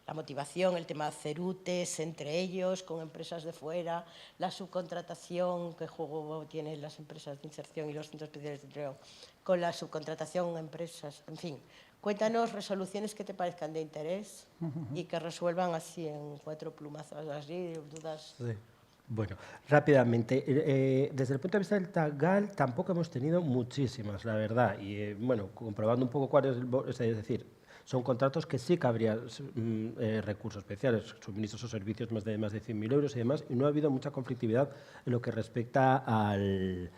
la motivación, el tema de cerutes entre ellos, con empresas de fuera, la subcontratación, qué juego tienen las empresas de inserción y los centros especiales de empleo con la subcontratación a empresas, en fin. Cuéntanos resoluciones que te parezcan de interés y que resuelvan así en 4 plumazos, así, dudas. Sí. Bueno, rápidamente, desde el punto de vista del TAGAL tampoco hemos tenido muchísimas, la verdad, y bueno, comprobando un poco cuál es decir, son contratos que sí que habría recursos especiales, suministros o servicios más de 100.000 euros y demás, y no ha habido mucha conflictividad en lo que respecta al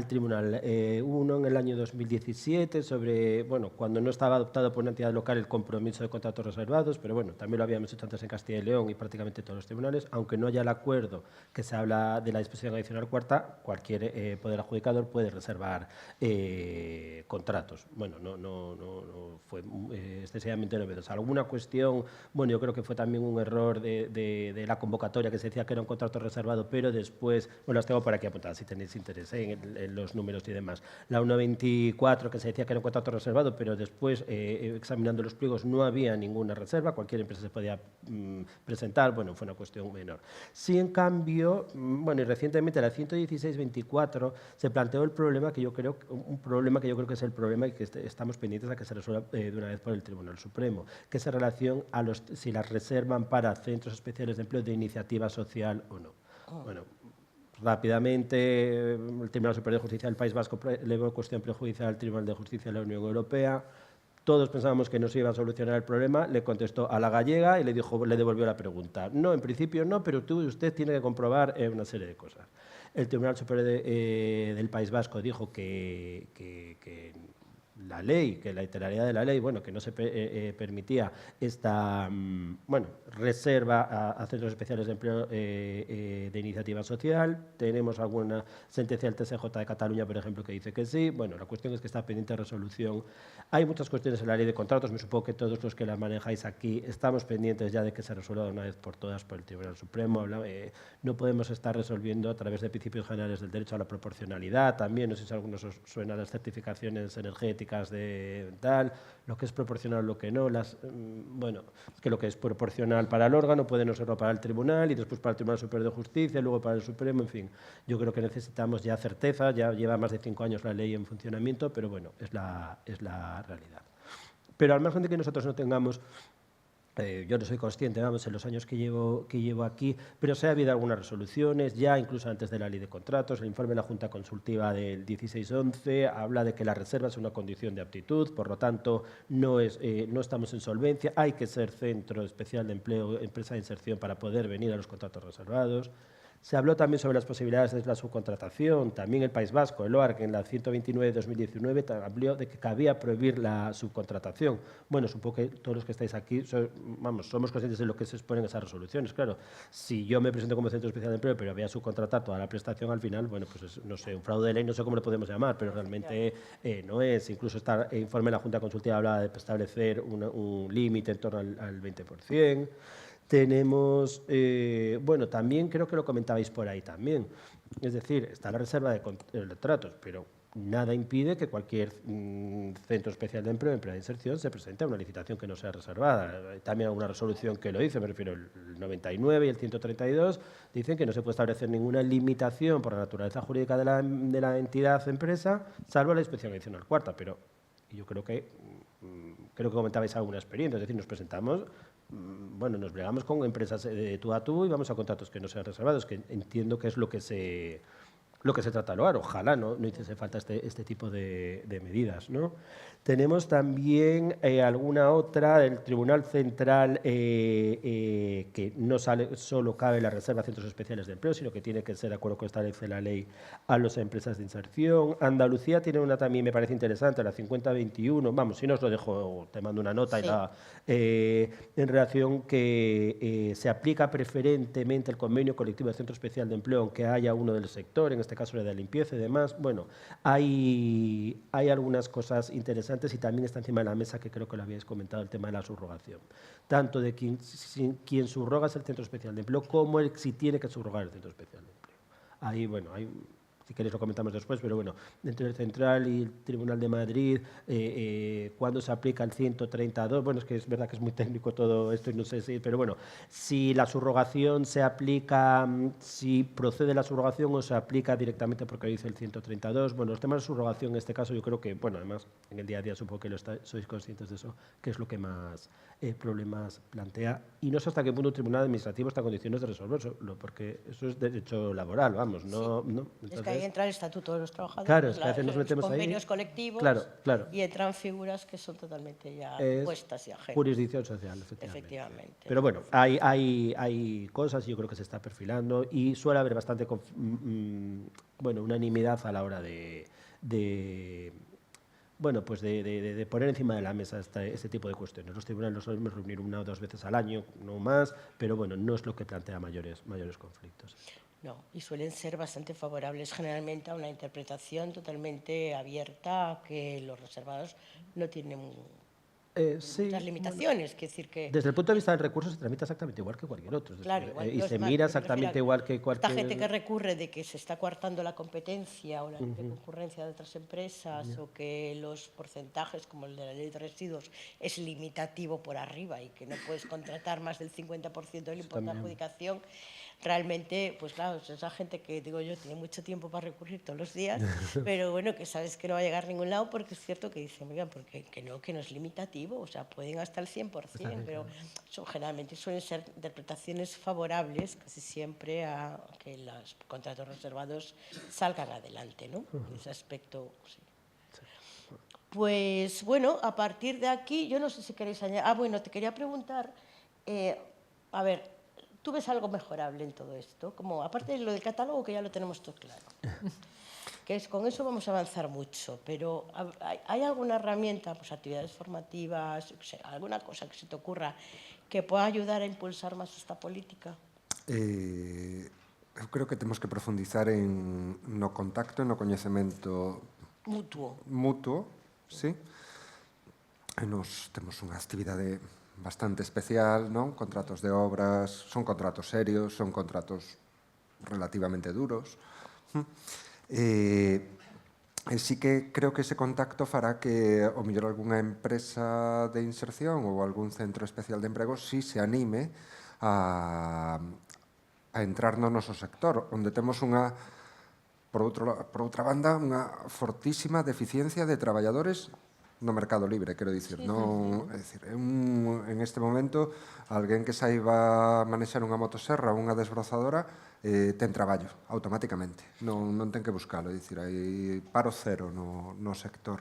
tribunal. Uno en el año 2017 sobre, bueno, cuando no estaba adoptado por una entidad local el compromiso de contratos reservados, pero bueno, también lo habíamos hecho antes en Castilla y León y prácticamente todos los tribunales, aunque no haya el acuerdo que se habla de la disposición adicional cuarta, cualquier poder adjudicador puede reservar contratos. Bueno, no fue excesivamente novedosa. Alguna cuestión, bueno, yo creo que fue también un error de la convocatoria, que se decía que era un contrato reservado, pero después, bueno, las tengo por aquí apuntadas si tenéis interés en los números y demás. La 1.24, que se decía que era un contrato reservado, pero después, examinando los pliegos, no había ninguna reserva, cualquier empresa se podía presentar, bueno, fue una cuestión menor. Sí, en cambio, bueno, y recientemente la 116.24 se planteó el problema que yo creo, un problema que yo creo que es el problema y que estamos pendientes a que se resuelva de una vez por el Tribunal Supremo, que es en relación a si las reservan para centros especiales de empleo de iniciativa social o no. Bueno, rápidamente, el Tribunal Superior de Justicia del País Vasco elevó cuestión prejudicial al Tribunal de Justicia de la Unión Europea. Todos pensábamos que nos iba a solucionar el problema, le contestó a la gallega y le devolvió la pregunta. No, en principio no, pero usted tiene que comprobar una serie de cosas. El Tribunal Superior del País Vasco dijo que la ley, que la literalidad de la ley, bueno, que no se permitía esta reserva a centros especiales de empleo de iniciativa social. Tenemos alguna sentencia del TSJ de Cataluña, por ejemplo, que dice que sí. Bueno, la cuestión es que está pendiente de resolución. Hay muchas cuestiones en la ley de contratos, me supongo que todos los que la manejáis aquí estamos pendientes ya de que se resuelva una vez por todas por el Tribunal Supremo. No podemos estar resolviendo a través de principios generales del derecho a la proporcionalidad. También, no sé si a algunos os suenan las certificaciones energéticas de tal, lo que es proporcional, lo que no, bueno, es que lo que es proporcional para el órgano puede no serlo para el tribunal y después para el Tribunal Superior de Justicia, luego para el Supremo, en fin. Yo creo que necesitamos ya certeza, ya lleva más de 5 años la ley en funcionamiento, pero bueno, es la realidad. Pero al margen de que nosotros no tengamos yo no soy consciente, vamos, en los años que llevo aquí, pero sí ha habido algunas resoluciones, ya incluso antes de la ley de contratos. El informe de la Junta Consultiva del 16-11 habla de que la reserva es una condición de aptitud, por lo tanto no estamos en solvencia, hay que ser centro especial de empleo, empresa de inserción para poder venir a los contratos reservados. Se habló también sobre las posibilidades de la subcontratación. También el País Vasco, el OARC, en la 129 de 2019, habló de que cabía prohibir la subcontratación. Bueno, supongo que todos los que estáis aquí somos conscientes de lo que se expone en esas resoluciones. Claro, si yo me presento como centro especial de empleo, pero voy a subcontratar toda la prestación al final, bueno, pues es, no sé, un fraude de ley, no sé cómo lo podemos llamar, pero realmente no es. Incluso el informe de la Junta Consultiva hablaba de establecer un límite en torno al 20%. Tenemos, bueno, también creo que lo comentabais por ahí también, es decir, está la reserva de contratos, pero nada impide que cualquier centro especial de empleo de inserción se presente a una licitación que no sea reservada. Hay también alguna resolución que lo dice, me refiero el 99 y el 132, dicen que no se puede establecer ninguna limitación por la naturaleza jurídica de la entidad empresa, salvo la disposición adicional cuarta, pero yo creo que comentabais alguna experiencia, es decir, nos presentamos, bueno, nos bregamos con empresas de tú a tú y vamos a contratos que no sean reservados, que entiendo que es lo que se trata de lograr. Ojalá no hiciese falta este tipo de medidas, ¿no? Tenemos también alguna otra del Tribunal Central que no solo cabe la reserva a centros especiales de empleo, sino que tiene que ser de acuerdo con lo que establece la ley a las empresas de inserción. Andalucía tiene una también, me parece interesante, la 5021, vamos, si no os lo dejo, te mando una nota, sí. En relación que se aplica preferentemente el convenio colectivo de centro especial de empleo, aunque haya uno del sector, en este caso de limpieza y demás. Bueno, hay algunas cosas interesantes y también está encima de la mesa, que creo que lo habíais comentado, el tema de la subrogación. Tanto de quien subroga es el centro especial de empleo, como si tiene que subrogar el centro especial de empleo. Ahí, bueno, si queréis lo comentamos después, pero bueno, dentro del Central y el Tribunal de Madrid, cuando se aplica el 132, bueno, es que es verdad que es muy técnico todo esto y no sé si, pero bueno, si la subrogación se aplica, si procede la subrogación o se aplica directamente porque dice el 132, bueno, los temas de subrogación en este caso yo creo que, bueno, además en el día a día supongo que sois conscientes de eso, que es lo que más problemas plantea, y no sé hasta qué punto un tribunal administrativo está en condiciones de resolverlo, porque eso es derecho laboral, vamos, no. Entonces, es que ahí entra el Estatuto de los Trabajadores, claro, es que a veces nos metemos los convenios ahí, colectivos, claro. Y entran figuras que son totalmente ya puestas y ajenas. Jurisdicción social, efectivamente. Pero bueno, hay cosas y yo creo que se está perfilando y suele haber bastante unanimidad a la hora de poner encima de la mesa este tipo de cuestiones. Los tribunales los solemos reunir 1 o 2 veces al año, no más, pero bueno, no es lo que plantea mayores conflictos. No, y suelen ser bastante favorables generalmente a una interpretación totalmente abierta, a que los reservados no tienen muchas limitaciones. Quiero decir que desde el punto de vista del recurso se tramita exactamente igual que cualquier otro. Claro, igual, y se mira exactamente igual que cualquier... Esta gente que recurre de que se está coartando la competencia o la concurrencia de otras empresas o que los porcentajes, como el de la ley de residuos, es limitativo por arriba y que no puedes contratar más del 50% del importe de adjudicación, realmente, pues claro, es esa gente que, digo yo, tiene mucho tiempo para recurrir todos los días, pero bueno, que sabes que no va a llegar a ningún lado porque es cierto que dicen, oigan, porque que no es limitativo, o sea, pueden hasta el 100%, pero generalmente suelen ser interpretaciones favorables casi siempre a que los contratos reservados salgan adelante, ¿no? En ese aspecto, sí. Pues, bueno, a partir de aquí, yo no sé si queréis añadir... bueno, te quería preguntar, a ver, ¿tú ves algo mejorable en todo esto? Como, aparte de lo del catálogo, que ya lo tenemos todo claro. Que es, con eso vamos a avanzar mucho, pero ¿hay alguna herramienta, pues actividades formativas, alguna cosa que se te ocurra que pueda ayudar a impulsar máis esta política? Eu creo que temos que profundizar no contacto e no coñecemento mutuo, sí. Nos temos unha actividade bastante especial, non? Contratos de obras, son contratos serios, son contratos relativamente duros. E sí que creo que ese contacto fará que o mellor algunha empresa de inserción ou algún centro especial de emprego si se anime a entrar no noso sector, onde temos unha, por outra banda, unha fortísima deficiencia de traballadores no mercado libre, quero dicir. É dicir, en este momento, alguén que saiba manexar unha motoserra ou unha desbrozadora ten traballo automáticamente, non ten que buscalo, é dicir, hai paro cero no sector.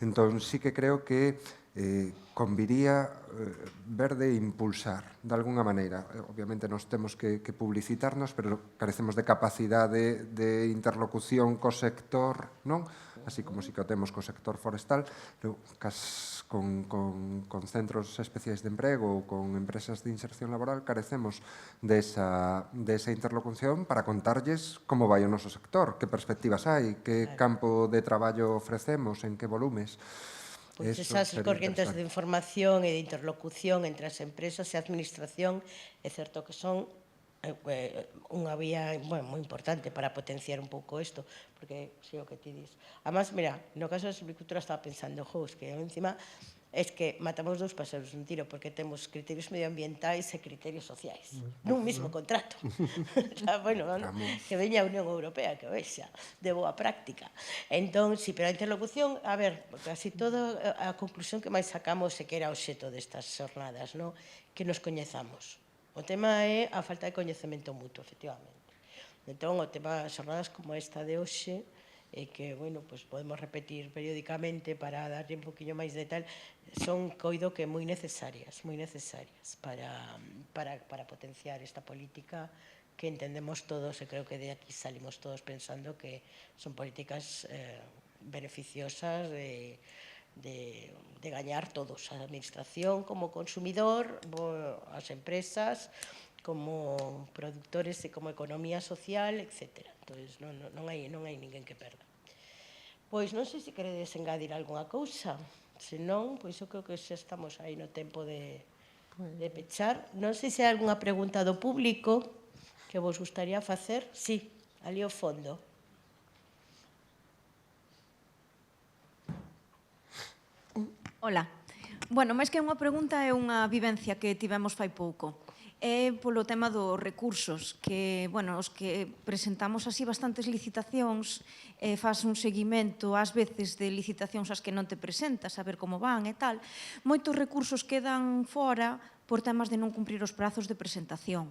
Entón, sí que creo que conviría ver de impulsar, de alguna maneira. Obviamente nos temos que publicitarnos, pero carecemos de capacidade de interlocución co sector, non? Así como si que o temos co sector forestal, pero con centros especiais de emprego ou con empresas de inserción laboral carecemos desa interlocución para contarlles como vai o noso sector, que perspectivas hai, que campo de traballo ofrecemos, en que volumes. Pois esas corrientes de información e de interlocución entre as empresas e a administración é certo que son unha vía moi importante para potenciar un pouco isto, porque sei o que ti dis. Además, mira, no caso da silvicultura estaba pensando, que encima es que matamos dous paseros un tiro, porque temos criterios medioambientais e criterios sociais nun mesmo contrato. Bueno, que veña a Unión Europea, que vexa, de boa práctica. Entón, sí, pero a interlocución, a ver, casi todo, a conclusión que máis sacamos é que era o xeto destas xornadas, que nos coñezamos. O tema é a falta de coñecemento mutuo, efectivamente. Entón, o tema de xornadas como esta de hoxe, que, bueno, podemos repetir periódicamente para darlle un poquinho máis de tal, son, coido que moi necesarias para potenciar esta política que entendemos todos, e creo que de aquí salimos todos pensando que son políticas beneficiosas de gañar todos, a administración como consumidor, as empresas como productores e como economía social, etc. Entón, non hai ninguén que perda. Pois non sei se queredes engadir algunha cousa, se non, pois eu creo que xa estamos aí no tempo de pechar. Non sei se hai algunha pregunta do público que vos gustaría facer. Sí, ali ao fondo. Hola. Bueno, máis que unha pregunta é unha vivencia que tivemos fai pouco. É polo tema dos recursos, que, bueno, os que presentamos así bastantes licitacións, faz un seguimento ás veces de licitacións as que non te presentas, a ver como van e tal. Moitos recursos quedan fora por temas de non cumprir os prazos de presentación,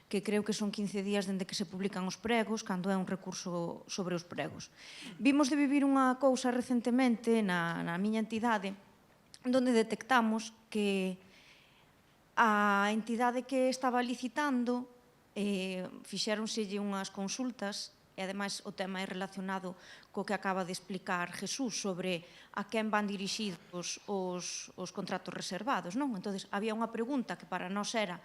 que creo que son 15 días dende que se publican os pregos, cando é un recurso sobre os pregos. Vimos de vivir unha cousa recentemente na miña entidade, onde detectamos que a entidade que estaba licitando fixéronselle unhas consultas e ademais o tema é relacionado co que acaba de explicar Jesús sobre a quen van dirixidos os contratos reservados, non? Entón, había unha pregunta que para nós era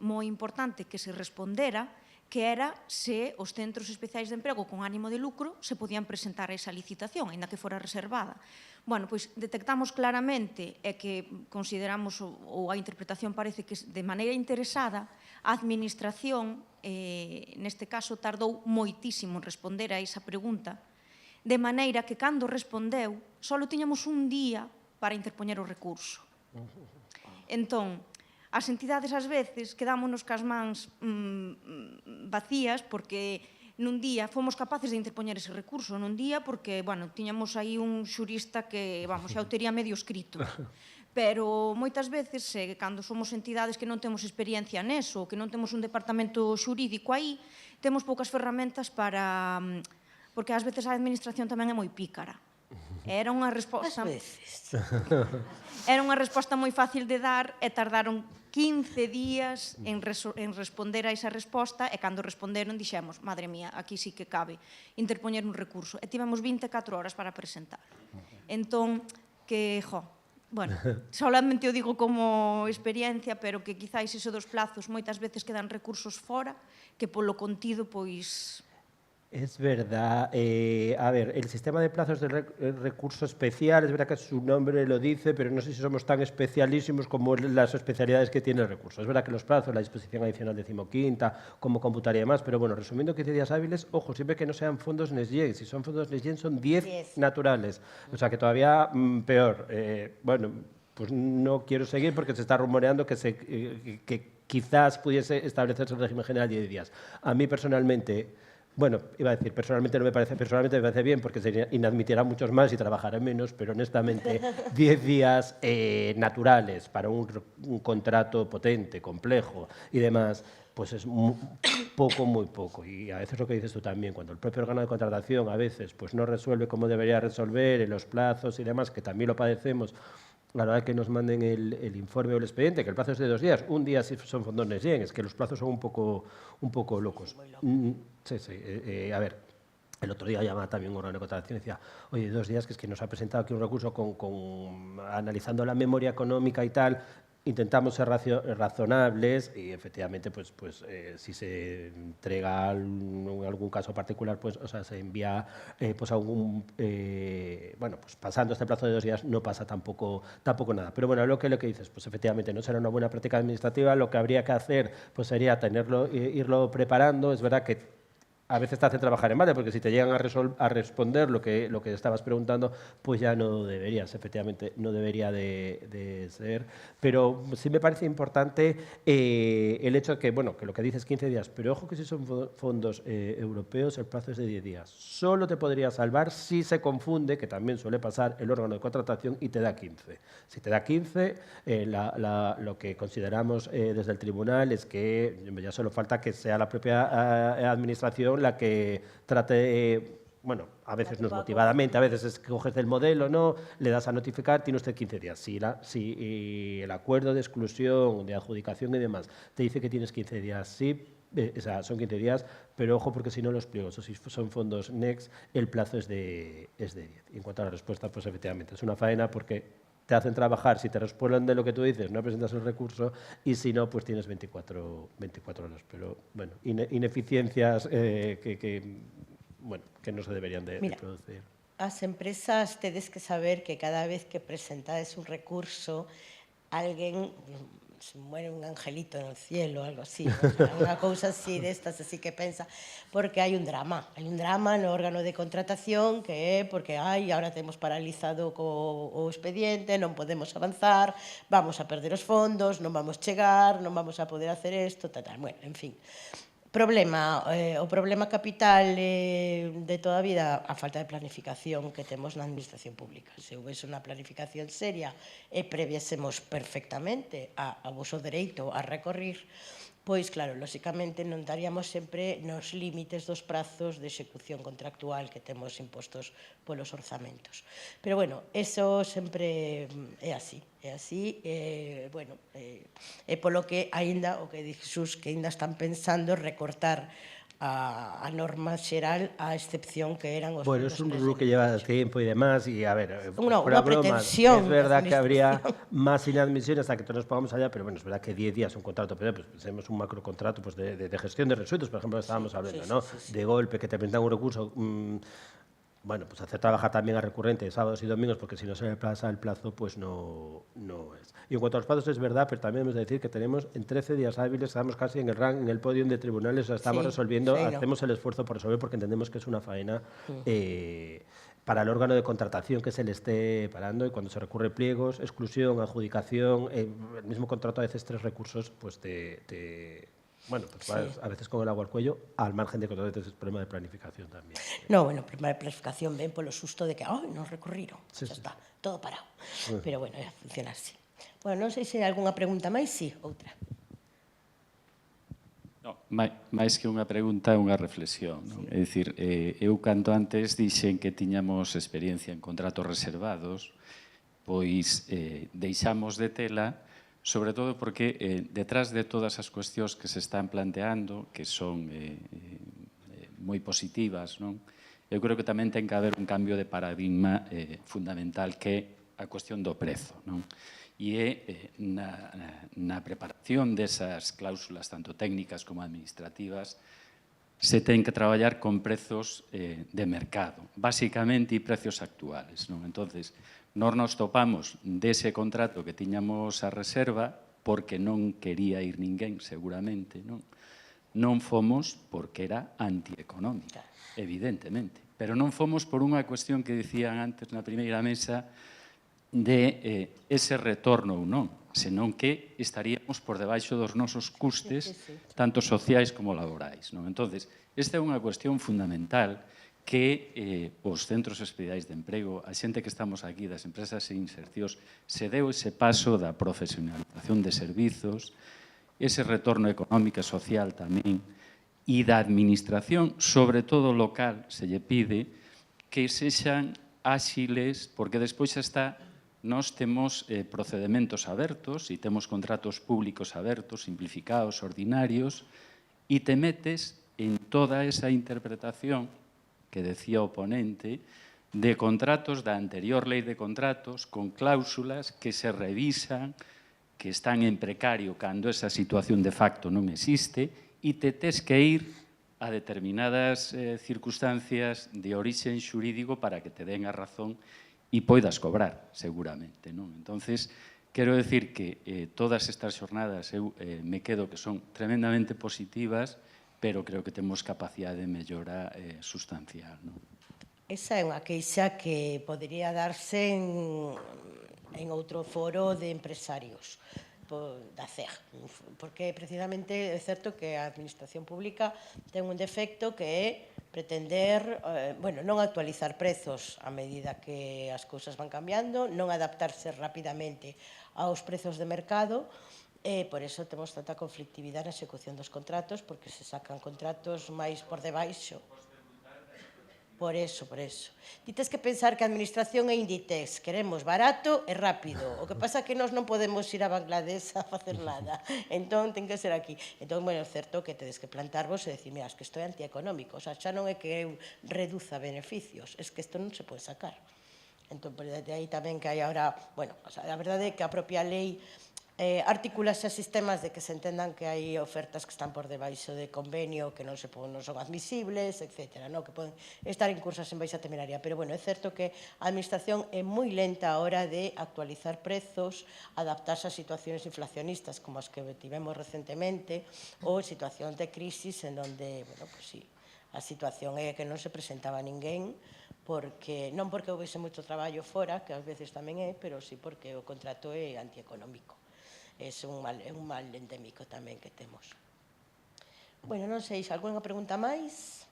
moi importante que se respondera, que era se os centros especiais de emprego con ánimo de lucro se podían presentar a esa licitación, aínda que fora reservada. Bueno, pois detectamos claramente e que consideramos, ou a interpretación parece que de maneira interesada, a administración, neste caso, tardou moitísimo en responder a esa pregunta, de maneira que cando respondeu, só tiñamos un día para interpoñer o recurso. Entón, as entidades ás veces quedámonos cas mans vacías porque nun día fomos capaces de interpoñer ese recurso, nun día porque, bueno, tiñamos aí un xurista que, vamos, xa o tería medio escrito. Pero moitas veces, cando somos entidades que non temos experiencia neso, que non temos un departamento xurídico aí, temos poucas ferramentas para... porque ás veces a administración tamén é moi pícara. Era unha resposta... Ás veces. Era unha resposta moi fácil de dar e tardaron 15 días en responder a esa resposta e cando responderon dixemos, madre mía, aquí sí que cabe interpoñer un recurso. E tivemos 24 horas para presentar. Entón, bueno, solamente o digo como experiencia, pero que quizáis iso dos plazos moitas veces quedan recursos fora, que polo contido, pois... Es verdad. A ver, el sistema de plazos de recurso especial, es verdad que su nombre lo dice, pero no sé si somos tan especialísimos como las especialidades que tiene el recurso. Es verdad que los plazos, la disposición adicional 15ª, cómo computar y demás, pero bueno, resumiendo 15 días hábiles, ojo, siempre que no sean fondos NextGen. Si son fondos NextGen son 10 naturales. O sea que todavía peor. Bueno, pues no quiero seguir porque se está rumoreando que quizás pudiese establecerse el régimen general de 10 días. A mí personalmente... Bueno, iba a decir, personalmente me parece bien porque se inadmitirán muchos más y trabajarán menos, pero honestamente 10 días naturales para un contrato potente, complejo y demás, pues es muy poco. Y a veces lo que dices tú también, cuando el propio órgano de contratación a veces pues no resuelve como debería resolver en los plazos y demás, que también lo padecemos, a la hora que nos manden el informe o el expediente, que el plazo es de 2 días, un día sí son fondos NextGen, es que los plazos son un poco locos. Sí. A ver, el otro día llamaba también un órgano de contratación y decía, oye, 2 días, que es que nos ha presentado aquí un recurso analizando la memoria económica y tal, intentamos ser razonables y efectivamente pues si se entrega en algún caso particular, pues o sea, se envía pues algún bueno, pues pasando este plazo de 2 días no pasa tampoco nada. Pero bueno, lo que dices, pues efectivamente no será una buena práctica administrativa. Lo que habría que hacer pues sería irlo preparando. Es verdad que a veces te hace trabajar en balde, porque si te llegan a responder lo que estabas preguntando, pues ya no deberías, efectivamente, no debería de ser. Pero sí me parece importante el hecho de que, bueno, que lo que dices 15 días, pero ojo que si son fondos europeos, el plazo es de 10 días. Solo te podría salvar si se confunde, que también suele pasar, el órgano de contratación y te da 15. Si te da 15, lo que consideramos desde el tribunal es que ya solo falta que sea la propia administración la que trate, bueno, a veces no es motivadamente, a veces es que coges del modelo, ¿no? Le das a notificar, tiene usted 15 días. Si el acuerdo de exclusión, de adjudicación y demás te dice que tienes 15 días, sí, o sea, son 15 días, pero ojo porque si no los pliegos o si son fondos Next, el plazo es de 10. Y en cuanto a la respuesta, pues efectivamente es una faena porque te hacen trabajar, si te responden de lo que tú dices, no presentas el recurso, y si no, pues tienes 24 horas. Pero, bueno, ineficiencias que no se deberían de producir. As empresas tedes que saber que cada vez que presentades un recurso, alguén se muere un angelito en el cielo, algo así, unha cousa así destas, así que pensa, porque hai un drama no órgano de contratación que é porque, agora temos paralizado o expediente, non podemos avanzar, vamos a perder os fondos, non vamos chegar, non vamos a poder hacer isto, bueno, en fin. O problema capital de toda a vida, a falta de planificación que temos na administración pública. Se houvese unha planificación seria e previésemos perfectamente a voso dereito a recorrer, pois, claro, lóxicamente non daríamos sempre nos límites dos prazos de execución contractual que temos impostos polos orzamentos. Pero, bueno, eso sempre é así. Bueno, é polo que aínda, o que dixus, que aínda están pensando recortar a norma xeral a excepción que eran os Bueno, es un rubro que lleva tiempo y demás, y a ver, una bromas, pretensión. Es verdad que habría más inadmisiones hasta que todos nos pongamos allá, pero bueno, es verdad que 10 días un contrato, pero pues pensemos un macrocontrato pues, de gestión de residuos, por ejemplo, estábamos hablando, ¿no? De golpe, que te presentan un recurso, bueno, pues hacer trabajar también a recurrente sábados y domingos, porque si no se le pasa el plazo, pues no es. Y en cuanto a los plazos es verdad, pero también hemos de decir que tenemos en 13 días hábiles, estamos casi en el podio de tribunales, o sea, estamos resolviendo, hacemos el esfuerzo por resolver porque entendemos que es una faena para el órgano de contratación que se le esté parando, y cuando se recurre pliegos, exclusión, adjudicación, el mismo contrato a veces 3 recursos, pues bueno, pues vas a veces con el agua al cuello, al margen de que otras veces es problema de planificación también. No, bueno, problema de planificación ven polo susto de que, non recurriron, xa está, todo parado. Pero, bueno, funciona así. Bueno, non sei se hai algunha pregunta máis, sí, outra. máis que unha pregunta, unha reflexión. Non? É dicir, eu canto antes dixen que tiñamos experiencia en contratos reservados, pois deixamos de tela, sobre todo porque detrás de todas as cuestións que se están planteando, que son moi positivas, non? Eu creo que tamén ten que haber un cambio de paradigma fundamental, que é a cuestión do prezo, non? E é na preparación desas cláusulas, tanto técnicas como administrativas, se ten que traballar con prezos de mercado, basicamente, e precios actuales, non? Entonces, nos topamos dese contrato que tiñamos a reserva porque non quería ir ninguén, seguramente, non? Non fomos porque era antieconómica, evidentemente, pero non fomos por unha cuestión que dicían antes na primeira mesa, de ese retorno ou non, senón que estaríamos por debaixo dos nosos custes, tanto sociais como laborais. Entonces, esta é unha cuestión fundamental que os centros especiais de emprego, a xente que estamos aquí das empresas e insercións, se deu ese paso da profesionalización de servizos, ese retorno económico e social tamén, e da administración, sobre todo local, se lle pide que sexan áxiles, porque despois está... Nós temos procedementos abertos e temos contratos públicos abertos, simplificados, ordinarios, e te metes en toda esa interpretación que decía o ponente de contratos da anterior lei de contratos con cláusulas que se revisan, que están en precario cando esa situación de facto non existe, e te tes que ir a determinadas circunstancias de orixen xurídico para que te den a razón e poidas cobrar, seguramente. Entonces, quero decir que todas estas xornadas eu me quedo que son tremendamente positivas, pero creo que temos capacidade de mellora sustancial. Esa é unha queixa que podería darse en outro foro de empresarios da CEG, porque precisamente é certo que a administración pública ten un defecto que é pretender, non actualizar prezos a medida que as cousas van cambiando, non adaptarse rapidamente aos prezos de mercado, e por iso temos tanta conflictividade na execución dos contratos, porque se sacan contratos máis por debaixo. Por eso. Ti tes que pensar que a administración é Inditex, queremos barato e rápido. O que pasa é que nós non podemos ir a Bangladesh a facer nada. Entón, ten que ser aquí. Entón, é certo que tedes que plantarvos e decir, mira, es que isto é antieconómico. O sea, xa non é que eu reduza beneficios, es que isto non se pode sacar. Entón, de aí tamén que hai agora... Bueno, a verdade é que a propia lei articula esos sistemas de que se entendan que hai ofertas que están por debaixo de convenio, que non son admisibles, etc., que poden estar incursas en baixa temeraria. Pero, é certo que a administración é moi lenta a hora de actualizar prezos, adaptarse a situacións inflacionistas como as que tivemos recentemente, ou situacións de crisis en donde, a situación é que non se presentaba ninguén, non porque houvese moito traballo fora, que ás veces tamén é, pero sí porque o contrato é antieconómico. É un mal endémico tamén que temos. Non sei, se alguna pregunta máis?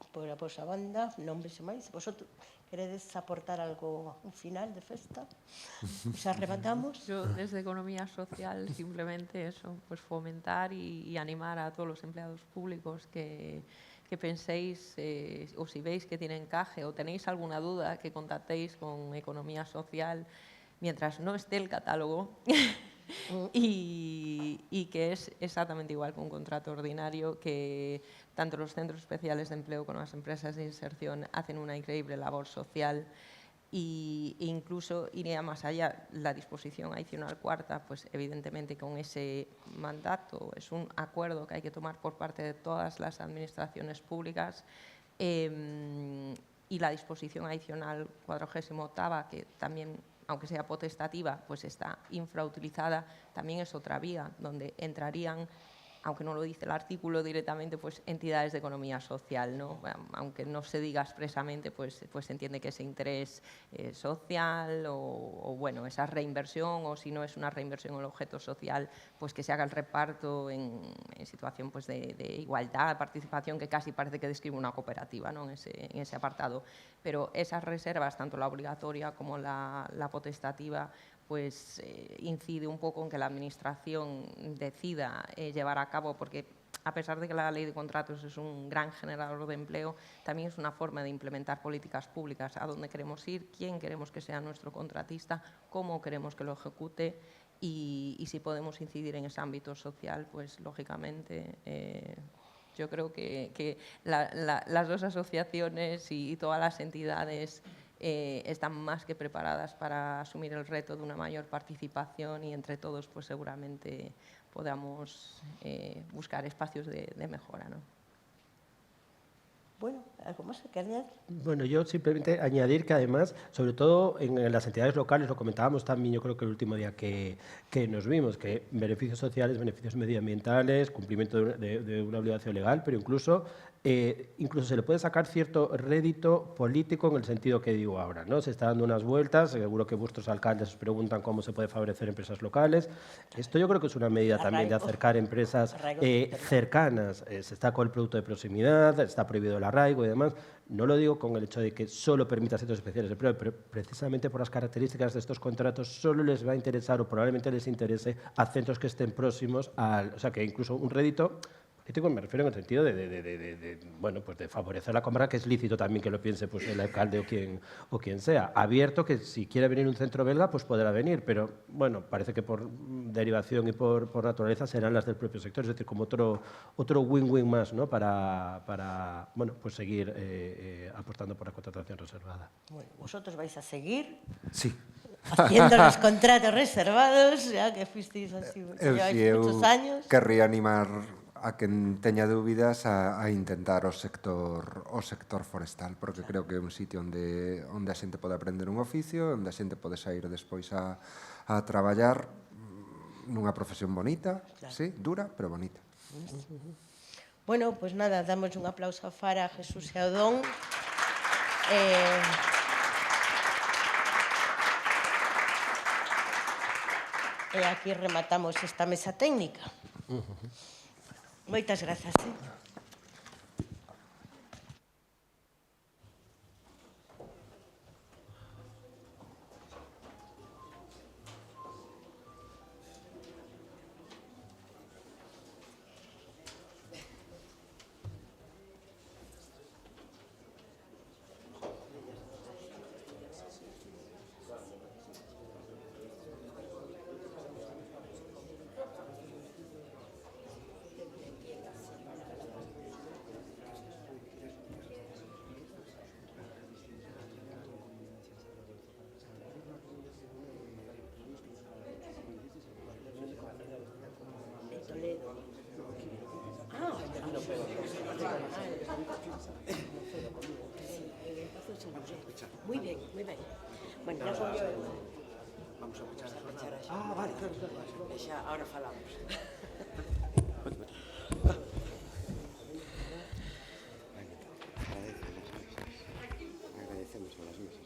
Por a vosa banda, non vexo máis. Vosotros queredes aportar algo un final de festa? Xa rematamos? Yo, desde Economía Social, simplemente eso, pues fomentar y animar a todos los empleados públicos que penséis, o si veis que tiene encaje o tenéis alguna duda, que contactéis con Economía Social mientras no esté el catálogo y que es exactamente igual que un contrato ordinario, que tanto los centros especiales de empleo como las empresas de inserción hacen una increíble labor social, e incluso iría más allá. La disposición adicional cuarta, pues evidentemente con ese mandato es un acuerdo que hay que tomar por parte de todas las administraciones públicas, y la disposición adicional 48ª, que también, aunque sea potestativa, pues está infrautilizada, también es otra vía donde entrarían, aunque no lo dice el artículo directamente, pues entidades de economía social, ¿no? Aunque no se diga expresamente, pues se entiende que ese interés social o bueno, esa reinversión, o si no es una reinversión en el objeto social, pues que se haga el reparto en situación pues de igualdad, participación, que casi parece que describe una cooperativa, ¿no? en ese apartado. Pero esas reservas, tanto la obligatoria como la potestativa, pues incide un poco en que la Administración decida llevar a cabo, porque a pesar de que la ley de contratos es un gran generador de empleo, también es una forma de implementar políticas públicas, a dónde queremos ir, quién queremos que sea nuestro contratista, cómo queremos que lo ejecute y si podemos incidir en ese ámbito social, pues lógicamente yo creo que las dos asociaciones y todas las entidades están más que preparadas para asumir el reto de una mayor participación y entre todos pues seguramente podamos buscar espacios de mejora, ¿no? Bueno, ¿algo más que añadir? Bueno, yo simplemente añadir que además, sobre todo en las entidades locales, lo comentábamos también yo creo que el último día que nos vimos, que beneficios sociales, beneficios medioambientales, cumplimiento de una obligación legal, pero incluso se le puede sacar cierto rédito político en el sentido que digo ahora, ¿no? Se está dando unas vueltas, seguro que vuestros alcaldes os preguntan cómo se puede favorecer empresas locales. Esto yo creo que es una medida también de acercar empresas cercanas. Se está con el producto de proximidad, está prohibido el arraigo y demás. No lo digo con el hecho de que solo permita centros especiales de empleo, pero precisamente por las características de estos contratos solo les va a interesar o probablemente les interese a centros que estén próximos al... O sea, que incluso un rédito... Me refiero en el sentido bueno, pues de favorecer la comarca, que es lícito también que lo piense pues, el alcalde o quien sea. Abierto que si quiere venir un centro belga, pues podrá venir, pero bueno, parece que por derivación y por naturaleza serán las del propio sector, es decir, como otro win-win más, ¿no? para bueno, pues seguir apostando por la contratación reservada. Bueno, vosotros vais a seguir haciendo los contratos reservados, ya que fuisteis así, lleváis muchos años. Querría animar a quen teña dúbidas a intentar o sector forestal, porque creo que é un sitio onde a xente pode aprender un oficio, onde a xente pode sair despois a traballar nunha profesión bonita, sí, dura, pero bonita. Bueno, pues nada, damos un aplauso a Fara, a Jesús e a Odón. E aquí rematamos esta mesa técnica. Moitas grazas. Muy bien, muy bien. Bueno, ya son yo. Vamos a pechar a... Ah, vale. Xa, ahora falamos. Agradecemos a las mesas.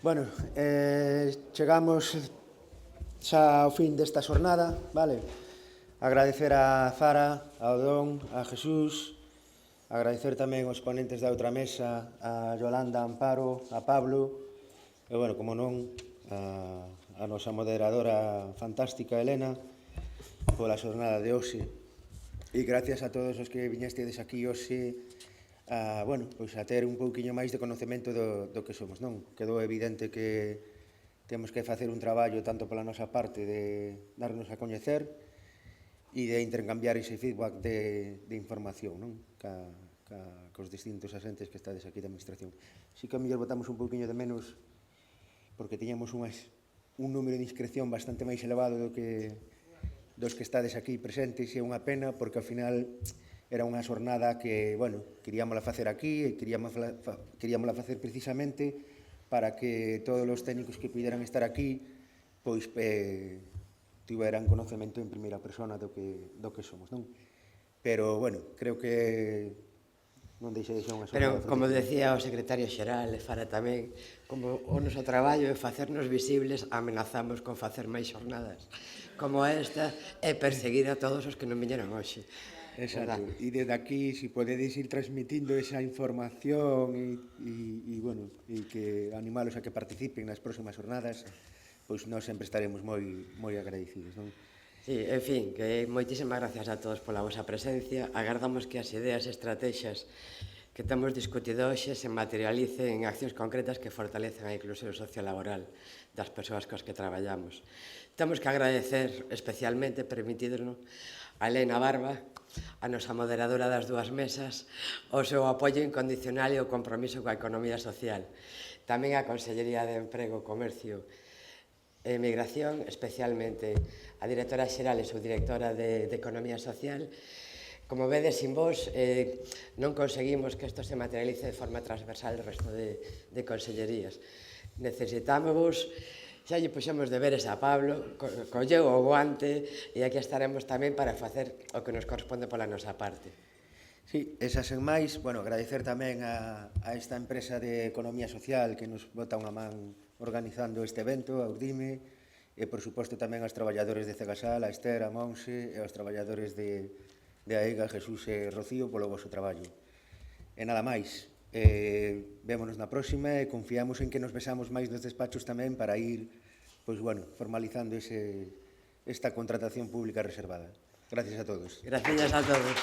Bueno, chegamos xa ao fin desta xornada, vale? Agradecer a Zara, a Odón, a Jesús, agradecer tamén aos ponentes da outra mesa, a Yolanda, a Amparo, a Pablo, e, bueno, como non, a nosa moderadora fantástica, Elena, pola xornada de hoxe. E gracias a todos os que viñestedes aquí hoxe a, bueno, pois a ter un pouquiño máis de conocemento do que somos, non? Quedou evidente que temos que facer un traballo tanto pola nosa parte de darnos a coñecer e de intercambiar ese feedback de información, non? Cos distintos asentes que estades aquí da Administración. Si que a mellor botamos un pouquiño de menos porque tiñamos un número de inscripción bastante máis elevado dos que estades aquí presentes, e é unha pena porque ao final era unha xornada que, bueno, queríamola facer aquí e queríamola facer precisamente para que todos os técnicos que puderan estar aquí pois tiveran conocemento en primeira persona do que somos, non? Pero, bueno, creo que non deixa de ser unha Pero, como decía o secretario xeral, e Fara tamén, como o noso traballo é facernos visibles, amenazamos con facer máis xornadas como esta e perseguir a todos os que non viñeron hoxe. Exacto, e desde aquí, si podedes ir transmitindo esa información e que animalos a que participen nas próximas jornadas, pois nós sempre estaremos moi agradecidos, non? Sí, en fin, que moitísimas gracias a todos pola vosa presencia. Agardamos que as ideas e estrategias que temos discutido hoxe se materialicen en accións concretas que fortalecen a inclusión sociolaboral das persoas cos que traballamos. Temos que agradecer especialmente, permitídeno, a Elena Barba, a nosa moderadora das dúas mesas, o seu apoio incondicional e o compromiso coa economía social. Tamén a Consellería de Emprego, Comercio e Migración, especialmente a directora xeral e subdirectora de Economía Social. Como vedes, sin vos non conseguimos que isto se materialice de forma transversal o resto de consellerías. Necesitámosvos, xa lle puxemos deberes a Pablo, colleu o guante e aquí estaremos tamén para facer o que nos corresponde pola nosa parte. Sí, esa sen máis, bueno, agradecer tamén a esta empresa de Economía Social que nos bota unha man organizando este evento, a Urdime, e, por suposto, tamén aos traballadores de Cegasal, a Esther, a Monse, e aos traballadores de AEGA, Jesús e Rocío, polo vosso traballo. E nada máis, vémonos na próxima e confiamos en que nos besamos máis nos despachos tamén para ir, pois, bueno, formalizando esta contratación pública reservada. Gracias a todos. Gracias a todos.